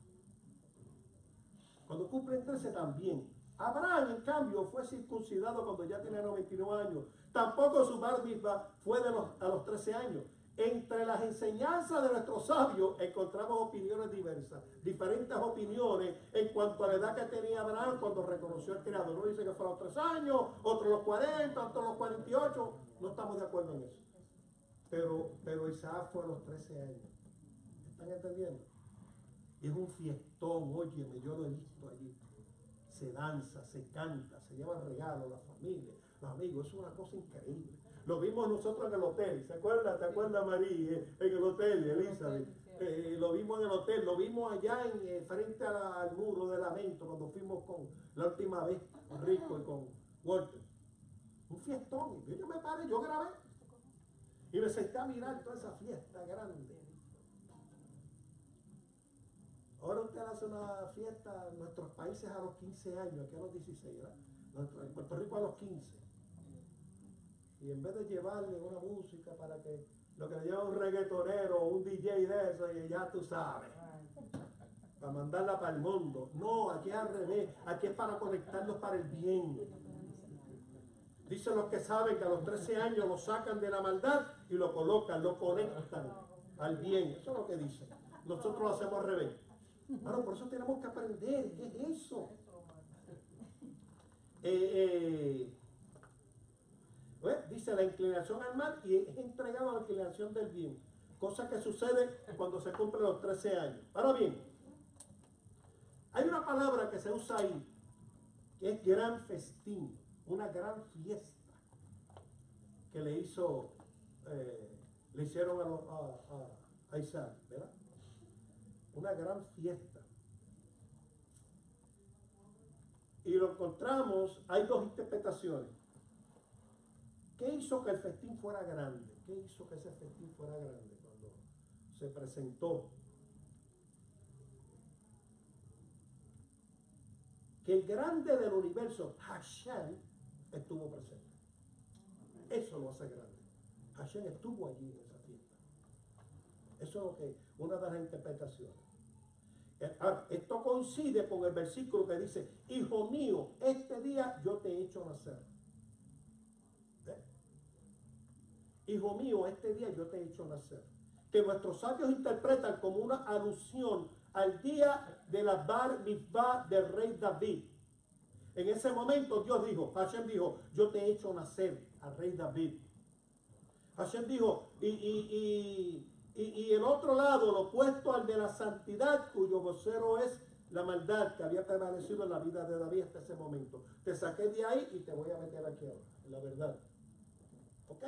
Cuando cumplen 13 también. Abraham, en cambio, fue circuncidado cuando ya tenía 99 años. Tampoco su bar mitzvah fue a los 13 años. Entre las enseñanzas de nuestros sabios encontramos opiniones diversas, diferentes opiniones en cuanto a la edad que tenía Abraham cuando reconoció al Creador. Uno dice que fue a los 3 años, otro a los 40, otro a los 48. No estamos de acuerdo en eso. Pero Isaac fue a los 13 años. ¿Están entendiendo? Y es un fiestón, óyeme, yo lo he visto allí. Se danza, se canta, se llevan regalos, la familia, los amigos, es una cosa increíble. Lo vimos nosotros en el hotel, ¿se acuerdan? ¿Te acuerdas, María? En el hotel, Elizabeth. Lo vimos en el hotel, lo vimos allá frente al muro de lamento cuando fuimos con la última vez con Rico y con Walter. Un fiestón. Yo me paré, yo grabé y me senté a mirar toda esa fiesta grande. Ahora usted hace una fiesta en nuestros países a los 15 años, aquí a los 16, ¿verdad? En Puerto Rico a los 15. Y en vez de llevarle una música para que lo que le lleva un reggaetonero o un DJ de eso, y ya tú sabes, para mandarla para el mundo. No, aquí es al revés, aquí es para conectarlos para el bien. Dicen los que saben que a los 13 años lo sacan de la maldad y lo colocan, lo conectan al bien. Eso es lo que dicen. Nosotros lo hacemos al revés. Bueno, por eso tenemos que aprender. ¿Qué es eso? Dice la inclinación al mal y es entregado a la inclinación del bien. Cosa que sucede cuando se cumplen los 13 años. Ahora bien, hay una palabra que se usa ahí, que es gran festín, una gran fiesta que le hicieron a Isaac, ¿verdad? Una gran fiesta. Y lo encontramos, hay 2 interpretaciones. ¿Qué hizo que el festín fuera grande? ¿Qué hizo que ese festín fuera grande cuando se presentó? Que el grande del universo, Hashem, estuvo presente. Eso lo hace grande. Hashem estuvo allí en esa fiesta. Eso es lo que, una de las interpretaciones. Esto coincide con el versículo que dice: hijo mío, este día yo te he hecho nacer. ¿Ves? Hijo mío, este día yo te he hecho nacer. Que nuestros sabios interpretan como una alusión al día de la Bar Mitzvah del rey David. En ese momento Dios dijo, Hashem dijo, yo te he hecho nacer al rey David. Hashem dijo, y el otro lado, lo opuesto al de la santidad, cuyo vocero es la maldad que había permanecido en la vida de David hasta ese momento. Te saqué de ahí y te voy a meter aquí ahora, en la verdad. ¿Ok?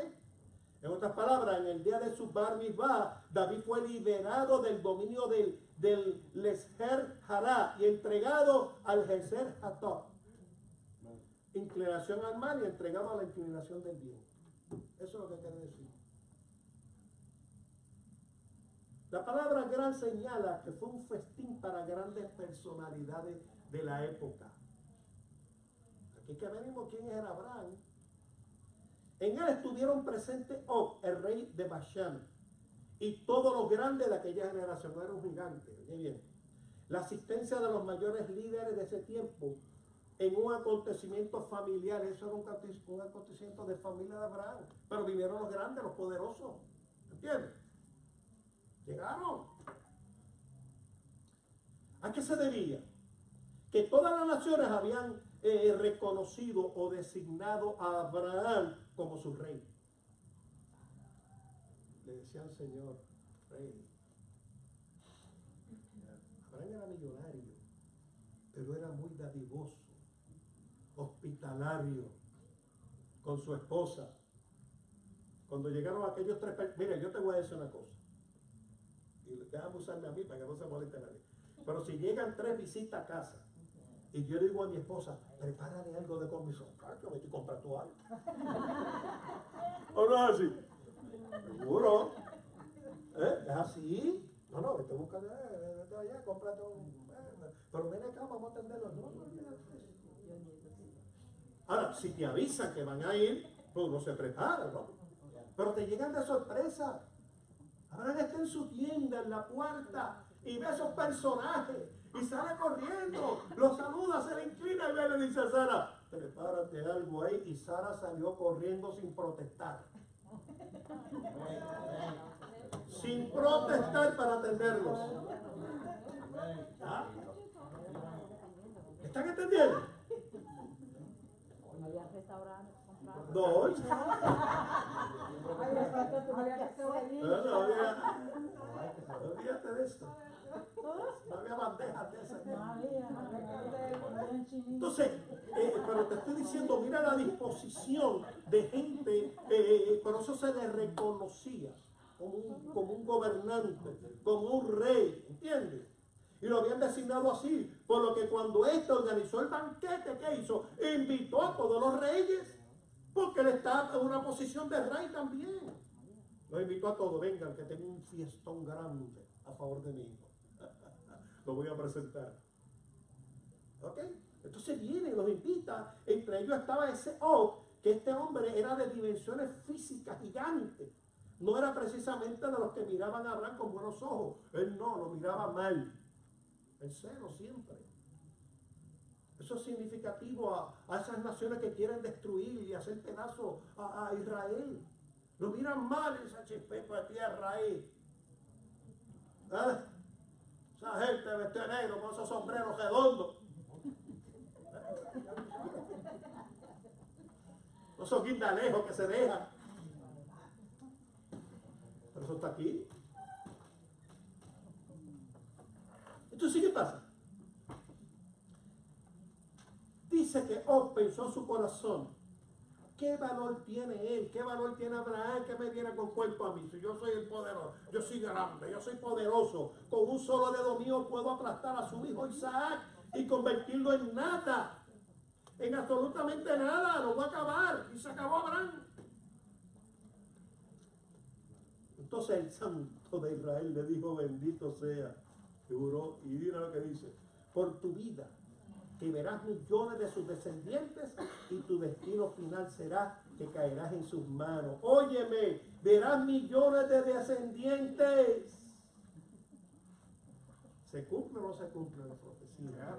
En otras palabras, en el día de su Bar Mitzvah, David fue liberado del dominio del Lesher Hará y entregado al Geser Hatop. Inclinación al mal y entregado a la inclinación del bien. Eso es lo que quiere decir. La palabra gran señala que fue un festín para grandes personalidades de la época. Aquí que venimos, ¿quién era Abraham? En él estuvieron presentes Og, el rey de Bashan, y todos los grandes de aquella generación. No era un gigante, oye bien. La asistencia de los mayores líderes de ese tiempo en un acontecimiento familiar, eso era un acontecimiento de familia de Abraham, pero vinieron los grandes, los poderosos, ¿entiendes? Llegaron. ¿A qué se debía? que todas las naciones habían reconocido o designado a Abraham como su rey. Le decían Señor, rey. Abraham era millonario, pero era muy dadivoso, hospitalario, con su esposa. Cuando llegaron aquellos tres, mira, yo te voy a decir una cosa, y déjame usarme a mí para que no se moleste nadie, pero si llegan 3 visitas a casa, y yo digo a mi esposa, prepárale algo de comisión, yo me estoy comprando algo. ¿O no es así? Seguro. ¿Es así? No, vete a buscar, vete allá, cómprate un... pero ven acá, vamos a atenderlo. No. Ahora, si te avisan que van a ir, pues uno se prepara, ¿no? Pero te llegan de sorpresa. Abraham está en su tienda, en la puerta, y ve a esos personajes, y sale corriendo, los saluda, se le inclina y ve y le dice a Sara, prepárate algo ahí, y Sara salió corriendo sin protestar. Sin protestar para atenderlos. ¿Ah? ¿Están entendiendo? No había restaurantes. No, No olvídate de esto. No había bandejas de esas. Entonces, pero te estoy diciendo, mira la disposición de gente, por eso se le reconocía como un gobernante, como un rey, ¿entiendes? Y lo habían designado así, por lo que cuando éste organizó el banquete, ¿qué hizo? Invitó a todos los reyes, porque él está en una posición de rey también. Los invitó a todos, vengan, que tengo un fiestón grande a favor de mi hijo. Lo voy a presentar. ¿Ok? Entonces viene y los invita. Entre ellos estaba ese Og, que este hombre era de dimensiones físicas gigantes. No era precisamente de los que miraban a Abraham con buenos ojos. Él no, lo miraba mal. El celo siempre. Eso es significativo a esas naciones que quieren destruir y hacer pedazo a Israel. Lo miran mal esa chispeco de tierra ahí. ¿Eh? Esa gente vestida de negro con esos sombreros redondos. Esos guindalejos que se dejan. Pero eso está aquí. Entonces, ¿qué pasa? Dice que Og pensó en su corazón, ¿qué valor tiene él? ¿Qué valor tiene Abraham? ¿Qué me viene con cuerpo a mí? Si yo soy el poderoso, yo soy grande, yo soy poderoso, con un solo dedo mío puedo aplastar a su hijo Isaac y convertirlo en nada, en absolutamente nada, lo voy a acabar. Y se acabó Abraham. Entonces el santo de Israel le dijo, bendito sea, y juró, y mira lo que dice, por tu vida, que verás millones de sus descendientes y tu destino final será que caerás en sus manos. Óyeme, verás millones de descendientes. ¿Se cumple o no se cumple la profecía?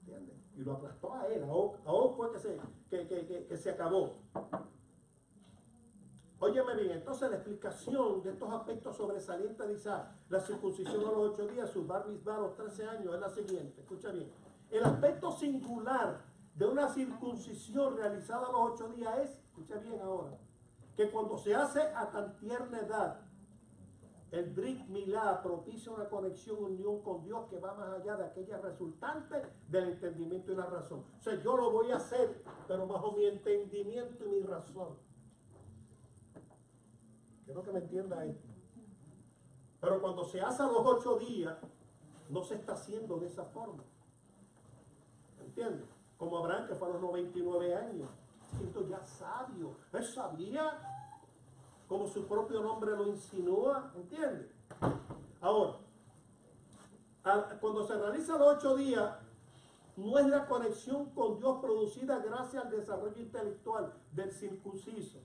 ¿Entiendes? Y lo aplastó a él, a Og fue que se acabó. Óyeme bien, entonces la explicación de estos aspectos sobresalientes de Isaac, la circuncisión a los 8 días, su bar mitzvah a los 13 años, es la siguiente, escucha bien. El aspecto singular de una circuncisión realizada a los 8 días es, escucha bien ahora, que cuando se hace a tan tierna edad, el Brit Milá propicia una conexión, unión con Dios que va más allá de aquella resultante del entendimiento y la razón. O sea, yo lo voy a hacer, pero bajo mi entendimiento y mi razón. Quiero que me entienda esto. Pero cuando se hace a los 8 días, no se está haciendo de esa forma. ¿Entiendes? Como Abraham, que fue a los 99 años. Siento ya sabio. Él sabía, como su propio nombre lo insinúa. ¿Entiendes? Ahora, cuando se realiza los 8 días, no es la conexión con Dios producida gracias al desarrollo intelectual del circunciso.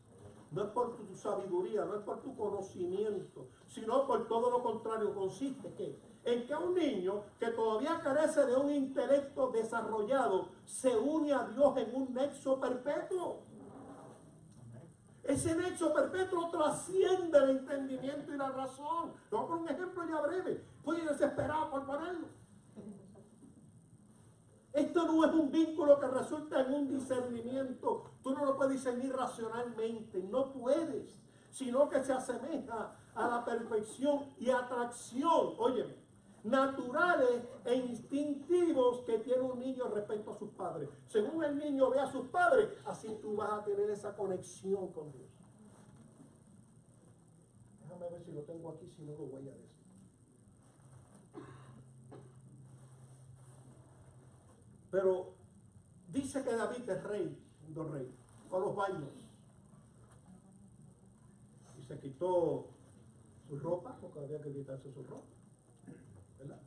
No es por tu sabiduría, no es por tu conocimiento, sino por todo lo contrario. Consiste en que un niño que todavía carece de un intelecto desarrollado se une a Dios en un nexo perpetuo. Ese nexo perpetuo trasciende el entendimiento y la razón. Te voy a poner un ejemplo ya breve. Fui desesperado por ponerlo. no es un vínculo que resulta en un discernimiento. Tú no lo puedes discernir racionalmente, no puedes, sino que se asemeja a la perfección y atracción, óyeme, naturales e instintivos que tiene un niño respecto a sus padres. Según el niño ve a sus padres, así tú vas a tener esa conexión con Dios. Déjame ver si lo tengo aquí, si no lo voy a decir. Pero dice que David es rey, con los baños. Y se quitó su ropa, porque había que quitarse su ropa, ¿verdad?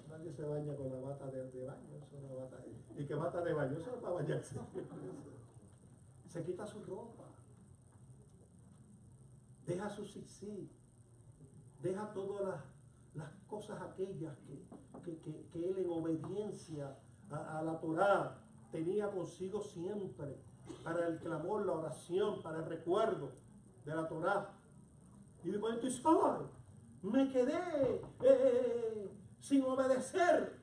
Nadie se baña con la bata de baño, eso es una bata de... ¿Y qué bata de baño? Eso no es para bañarse. Se quita su ropa, deja su sisí, deja todas las cosas aquellas que él en obediencia a la Torá tenía consigo siempre, para el clamor, la oración, para el recuerdo de la Torá. Y de momento dice, ¡ay! Me quedé sin obedecer,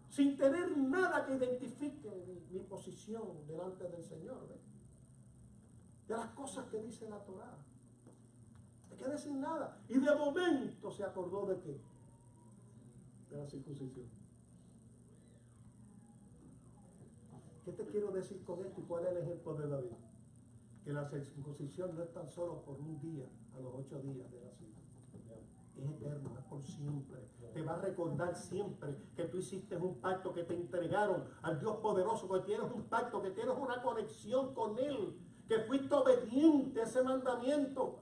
sin tener nada que identifique mi posición delante del Señor, ¿ves? De las cosas que dice la Torá. Me quedé sin nada. Y de momento se acordó de qué? De la circuncisión. ¿Qué te quiero decir con esto y cuál es el ejemplo de David? Que la circuncisión no es tan solo por un día, a los 8 días de nacido. Es eterno, es por siempre. Te va a recordar siempre que tú hiciste un pacto, que te entregaron al Dios poderoso, que tienes un pacto, que tienes una conexión con Él, que fuiste obediente a ese mandamiento.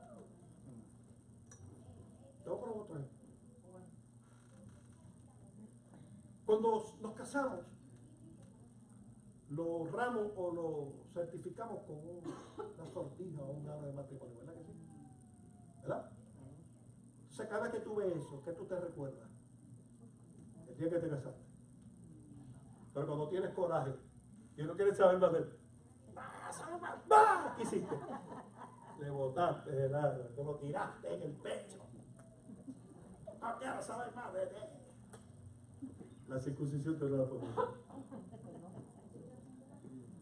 Te voy a poner otro ejemplo. Cuando nos casamos, lo honramos o lo certificamos con una sortija o un aro de matrimonio, ¿verdad que sí? ¿Verdad? Entonces, cada vez que tú ves eso, ¿qué tú te recuerdas? El día que te casaste. Pero cuando tienes coraje y no quieres saber más de él, ¿qué hiciste? Le botaste el aro, te lo tiraste en el pecho. No quiero saber más de él. La circuncisión te lo da por mí.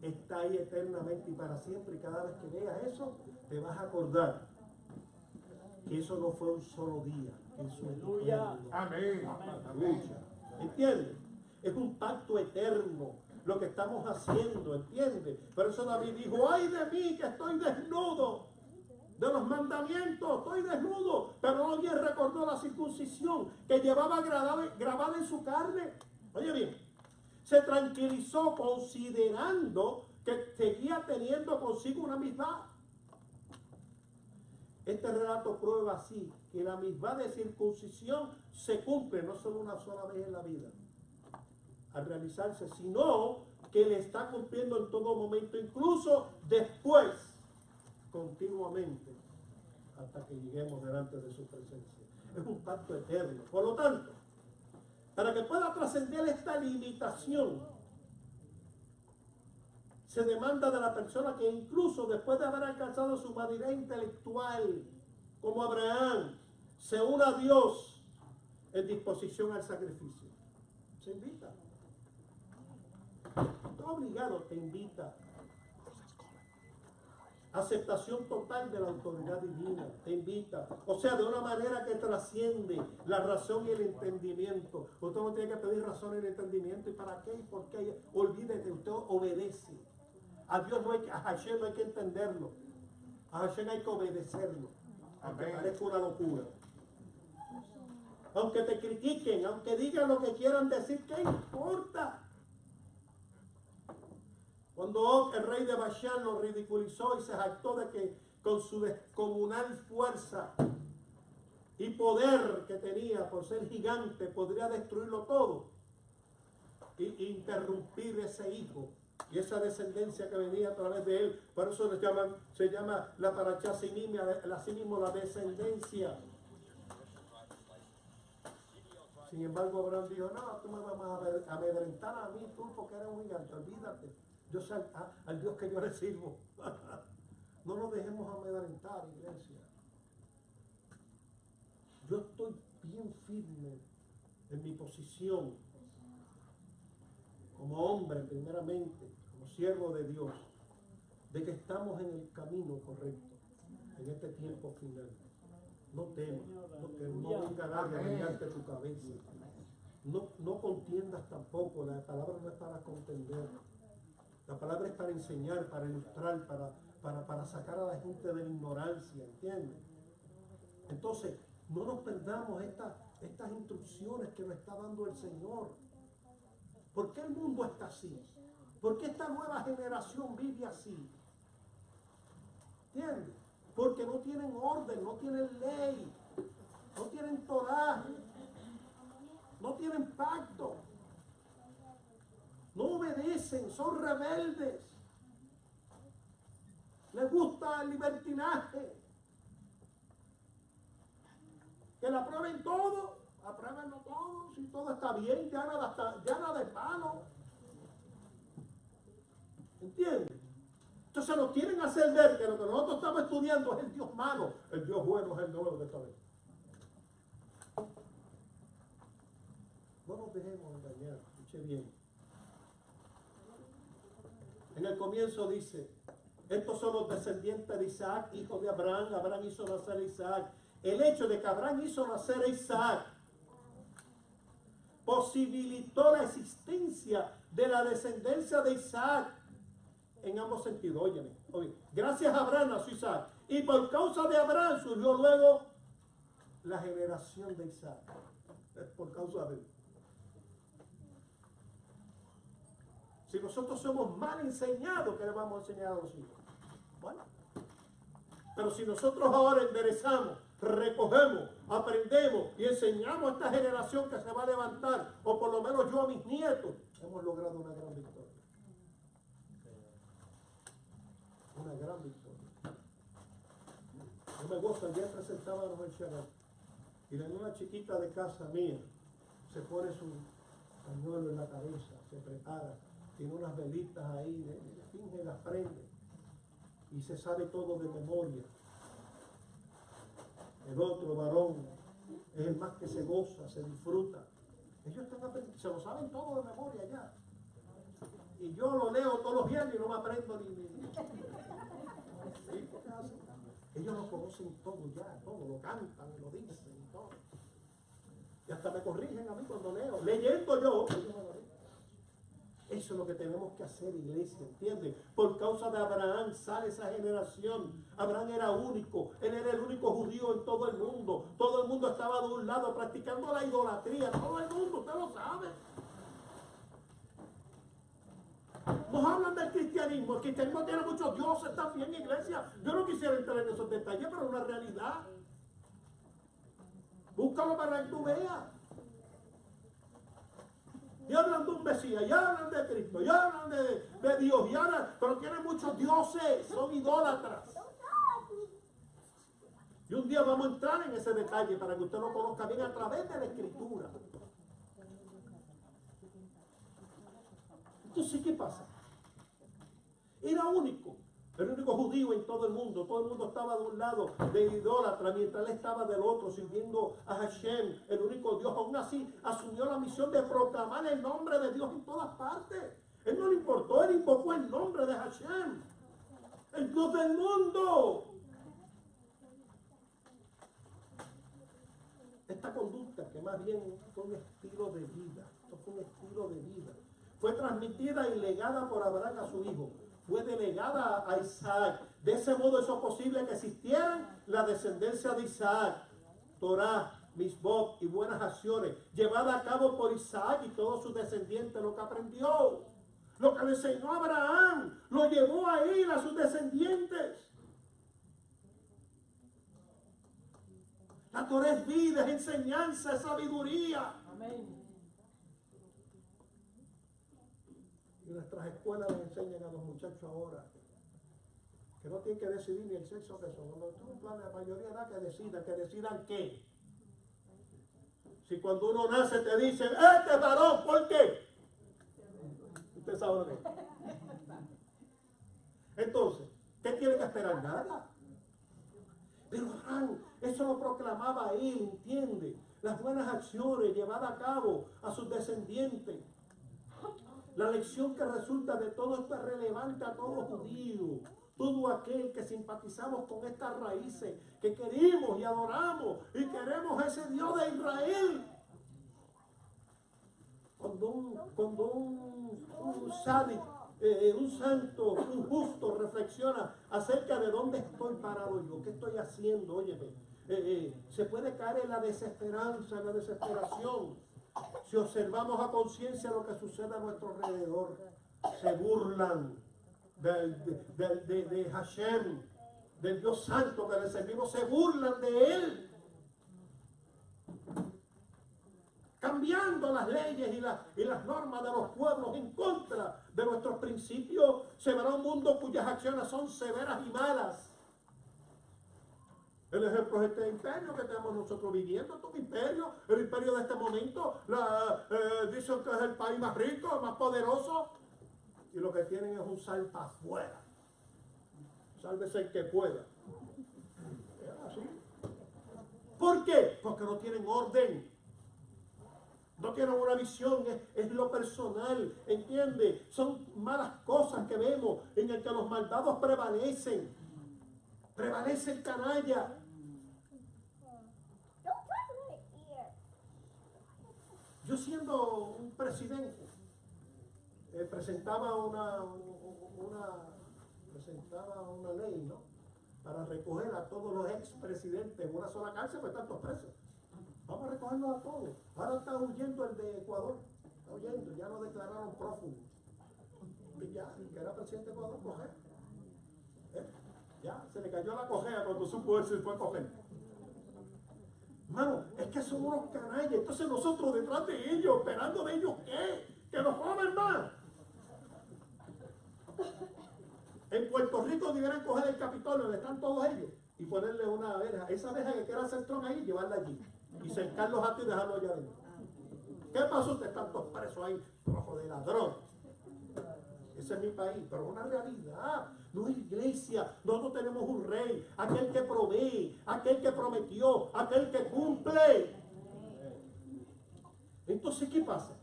Está ahí eternamente y para siempre, y cada vez que veas eso, te vas a acordar que eso no fue un solo día, que eso es eterno. Amén. Aleluya. ¿Entiendes? Es un pacto eterno lo que estamos haciendo, ¿entiendes? Por eso David dijo, ay de mí que estoy desnudo de los mandamientos, estoy desnudo, pero no bien recordó la circuncisión que llevaba grabada en su carne. Oye bien, se tranquilizó considerando que seguía teniendo consigo una amistad. Este relato prueba así que la misma de circuncisión se cumple no solo una sola vez en la vida al realizarse, sino que le está cumpliendo en todo momento, incluso después, continuamente, hasta que lleguemos delante de su presencia. Es un pacto eterno. Por lo tanto, para que pueda trascender esta limitación, se demanda de la persona que incluso después de haber alcanzado su madurez intelectual, como Abraham, se una a Dios en disposición al sacrificio. Se invita. No obligado, te invita. Aceptación total de la autoridad divina, te invita. O sea, de una manera que trasciende la razón y el entendimiento. Usted no tiene que pedir razón y el entendimiento. ¿Y para qué? ¿Y por qué? Olvídate, usted obedece. A Dios no hay que, a Hashem no hay que entenderlo. A Hashem hay que obedecerlo. Aunque parezca una locura. Aunque te critiquen, aunque digan lo que quieran decir, ¿qué importa? Cuando Og, el rey de Bashan, lo ridiculizó y se jactó de que con su descomunal fuerza y poder que tenía por ser gigante podría destruirlo todo e interrumpir ese hijo y esa descendencia que venía a través de él. Por eso se llama la parachá así mismo la descendencia. Sin embargo, Abraham dijo, no, tú me vas a amedrentar a mí, tú, porque eres un gigante, olvídate. Yo soy al Dios que yo le sirvo. No nos dejemos amedrentar, iglesia. Yo estoy bien firme en mi posición como hombre primeramente, como siervo de Dios, de que estamos en el camino correcto en este tiempo final. No temas, no venga nadie a dañarte tu cabeza. No contiendas tampoco, la palabra no es para contender. La palabra es para enseñar, para ilustrar, para sacar a la gente de la ignorancia, ¿entiendes? Entonces, no nos perdamos estas instrucciones que nos está dando el Señor. ¿Por qué el mundo está así? ¿Por qué esta nueva generación vive así? ¿Entiendes? Porque no tienen orden, no tienen ley, no tienen Torah, no tienen pacto, no obedecen, son rebeldes, les gusta el libertinaje, que la aprueben todo, apruébenlo todo, si todo está bien, ya nada es malo. ¿Entiendes? Entonces nos quieren hacer ver que lo que nosotros estamos estudiando es el Dios malo, el Dios bueno es el nuevo de esta vez. No nos dejemos engañar, escuche bien. En el comienzo dice, estos son los descendientes de Isaac, hijo de Abraham. Abraham hizo nacer a Isaac. El hecho de que Abraham hizo nacer a Isaac posibilitó la existencia de la descendencia de Isaac en ambos sentidos. Óyeme, gracias a Abraham nació Isaac, y por causa de Abraham surgió luego la generación de Isaac. Es por causa de él. Si nosotros somos mal enseñados, ¿qué le vamos a enseñar a los hijos? Bueno, pero si nosotros ahora enderezamos, recogemos, aprendemos y enseñamos a esta generación que se va a levantar, o por lo menos yo a mis nietos, hemos logrado una gran victoria. Una gran victoria. Yo me gozo, ayer presentábamos el Shabbat y la una chiquita de casa mía se pone su pañuelo en la cabeza, se prepara, tiene unas velitas ahí, finge, las prende y se sabe todo de memoria. El otro varón es el más que se goza, se disfruta. Ellos están aprendiendo, se lo saben todo de memoria ya. Y yo lo leo todos los viernes y no me aprendo ni. ¿Sí? Ellos lo conocen todo ya, todo, lo cantan, lo dicen y todo. Y hasta me corrigen a mí cuando leo. Leyendo yo, ellos me lo dicen. Eso es lo que tenemos que hacer, iglesia, ¿entiendes? Por causa de Abraham sale esa generación. Abraham era único, él era el único judío en todo el mundo. Todo el mundo estaba de un lado practicando la idolatría, todo el mundo, usted lo sabe. Nos hablan del cristianismo. El cristianismo tiene muchos dioses también, iglesia. Yo no quisiera entrar en esos detalles, pero es una realidad. Búscalo para que tú veas. Y hablan de un Mesías, y hablan de Cristo, y hablan de Dios, y hablan, pero tienen muchos dioses, son idólatras. Y un día vamos a entrar en ese detalle para que usted lo conozca bien a través de la Escritura. Entonces, ¿qué pasa? Era único, el único judío en todo el mundo estaba de un lado de idólatra, mientras él estaba del otro, sirviendo a Hashem, el único Dios. Aún así, asumió la misión de proclamar el nombre de Dios en todas partes. Él no le importó, él invocó el nombre de Hashem, el Dios del mundo. Esta conducta, que más bien fue un estilo de vida, esto fue un estilo de vida, fue transmitida y legada por Abraham a su hijo. Fue delegada a Isaac. De ese modo hizo posible que existieran la descendencia de Isaac, Torah, Misbot y buenas acciones, llevada a cabo por Isaac y todos sus descendientes. Lo que aprendió, lo que le enseñó a Abraham, lo llevó a él, a sus descendientes. La Torah es vida, es enseñanza, es sabiduría. Amén. Y nuestras escuelas les enseñan a los muchachos ahora que no tienen que decidir ni el sexo que son. La mayoría da que decidan qué. Si cuando uno nace te dicen, este varón, ¿por qué? Usted sabe lo que es. Entonces, ¿qué tiene que esperar? Nada. Pero Abraham, eso lo proclamaba él, entiende. Las buenas acciones llevadas a cabo a sus descendientes. La lección que resulta de todo esto es relevante a todo judío. Todo aquel que simpatizamos con estas raíces, que queremos y adoramos y queremos a ese Dios de Israel. Cuando un santo, un justo reflexiona acerca de dónde estoy parado yo, qué estoy haciendo, óyeme, se puede caer en la desesperanza, en la desesperación. Si observamos a conciencia lo que sucede a nuestro alrededor, se burlan de Hashem, del Dios Santo que le servimos, se burlan de Él, cambiando las leyes y las normas de los pueblos en contra de nuestros principios. Se verá un mundo cuyas acciones son severas y malas. El ejemplo es este imperio que tenemos nosotros viviendo, tu imperio, el imperio de este momento. Dicen que es el país más rico, más poderoso, y lo que tienen es un sal para afuera. Sálvese el que pueda. ¿Es así? ¿Por qué? Porque no tienen orden. No tienen una visión, es lo personal, ¿entiende? Son malas cosas que vemos en el que los malvados prevalecen. Prevalece el canalla. Yo siendo un presidente, presentaba una ley, ¿no? Para recoger a todos los expresidentes en una sola cárcel, pues tantos presos. Vamos a recogerlos a todos. Ahora está huyendo el de Ecuador. Está huyendo, ya lo declararon prófugo. Y ya, el que era presidente de Ecuador, coger. Ya, se le cayó la cojea cuando supo él se fue a coger. Hermano, es que son unos canallas. Entonces nosotros detrás de ellos, esperando de ellos, ¿qué? Que nos joden más. En Puerto Rico debieran coger el Capitolio, donde están todos ellos, y ponerle una verja. Esa verja que quiera hacer tron ahí, llevarla allí. Y cercarlos a ti y dejarlos allá adentro. ¿Qué pasó? Ustedes están todos presos ahí, rojo de ladrón. Ese es mi país, pero es una realidad. No es iglesia. Nosotros tenemos un rey, aquel que provee, aquel que prometió, aquel que cumple. Entonces, ¿qué pasa?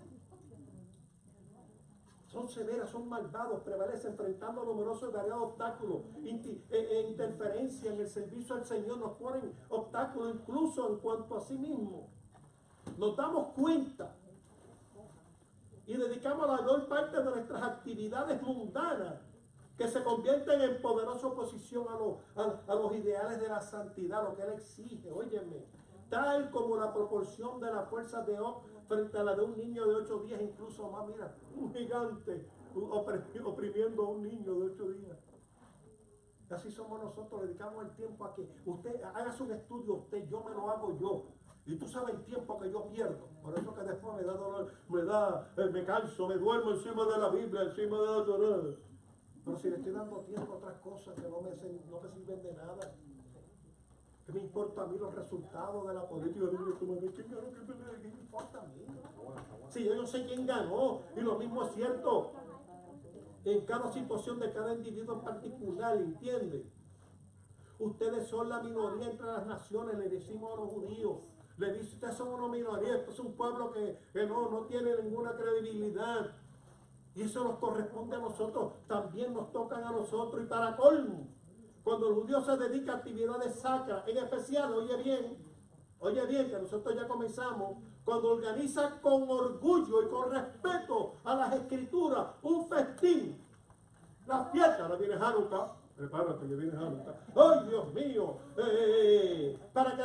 Son severas, son malvados, prevalecen enfrentando numerosos y variados obstáculos, interferencia en el servicio al Señor, nos ponen obstáculos incluso en cuanto a sí mismos. Nos damos cuenta y dedicamos la mayor parte de nuestras actividades mundanas que se convierten en poderosa oposición a los ideales de la santidad, lo que Él exige, óyeme, tal como la proporción de las fuerzas de Job frente a la de un niño de 8 días, incluso más. Mira, un gigante oprimiendo a un niño de 8 días. Así somos nosotros, dedicamos el tiempo a que usted haga un estudio, usted, yo me lo hago yo. Y tú sabes el tiempo que yo pierdo. Por eso que después me da dolor, me canso, me duermo encima de la Biblia, encima de la Torá. Pero si le estoy dando tiempo a otras cosas que no me sirven de nada. ¿Qué me importa a mí los resultados de la política? ¿Quién ganó? ¿Qué me importa a mí? Si yo no sé quién ganó, y lo mismo es cierto en cada situación de cada individuo en particular, ¿entiende? Ustedes son la minoría entre las naciones, le decimos a los judíos. Le dice, ustedes son una minoría, esto es un pueblo que no tiene ninguna credibilidad. Y eso nos corresponde a nosotros, también nos tocan a nosotros. Y para colmo, cuando el judío se dedica a actividades sacras, en especial, oye bien, que nosotros ya comenzamos, cuando organiza con orgullo y con respeto a las escrituras un festín, la fiesta, ahora viene Hanukkah, prepárate que viene Hanukkah, ¡ay Dios mío! Para que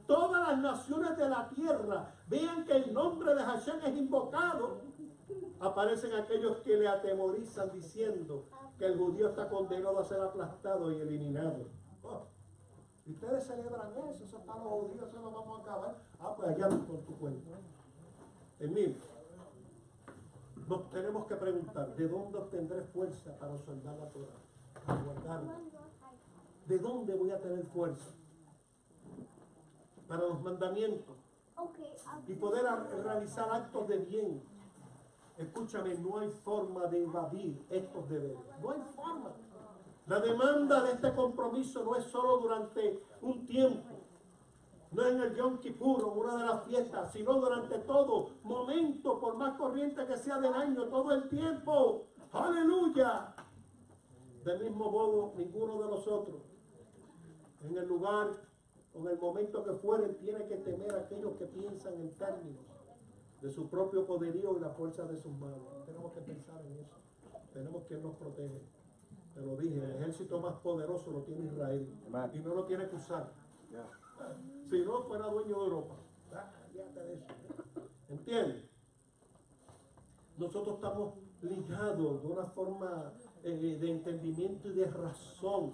todas las naciones de la tierra vean que el nombre de Hashem es invocado, aparecen aquellos que le atemorizan diciendo que el judío está condenado a ser aplastado y eliminado. Y ustedes celebran eso para los judíos, eso lo vamos a acabar. Pues allá con tu cuenta. Emil, nos tenemos que preguntar, ¿de dónde obtendré fuerza para observar la Torah? Para guardarla. ¿De dónde voy a tener fuerza? Para los mandamientos. Y poder realizar actos de bien. Escúchame, no hay forma de evadir estos deberes. No hay forma. La demanda de este compromiso no es solo durante un tiempo. No es en el Yom Kippur o una de las fiestas, sino durante todo momento, por más corriente que sea del año, todo el tiempo. ¡Aleluya! Del mismo modo, ninguno de nosotros, en el lugar o en el momento que fueren, tiene que temer a aquellos que piensan en términos de su propio poderío y la fuerza de sus manos. Tenemos que pensar en eso. Tenemos que nos protege. Te lo dije, el ejército más poderoso lo tiene Israel. Y no lo tiene que usar. Si no, fuera dueño de Europa. Fíjate de eso. ¿Entiendes? Nosotros estamos ligados de una forma de entendimiento y de razón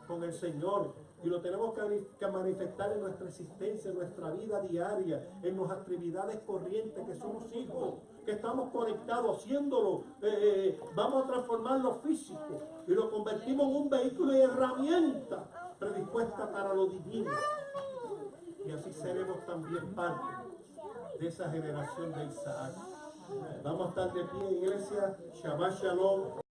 con el Señor. Y lo tenemos que manifestar en nuestra existencia, en nuestra vida diaria, en nuestras actividades corrientes, que somos hijos, que estamos conectados, haciéndolo. Vamos a transformar lo físico y lo convertimos en un vehículo y herramienta predispuesta para lo divino. Y así seremos también parte de esa generación de Isaac. Vamos a estar de pie, iglesia. Shabbat Shalom.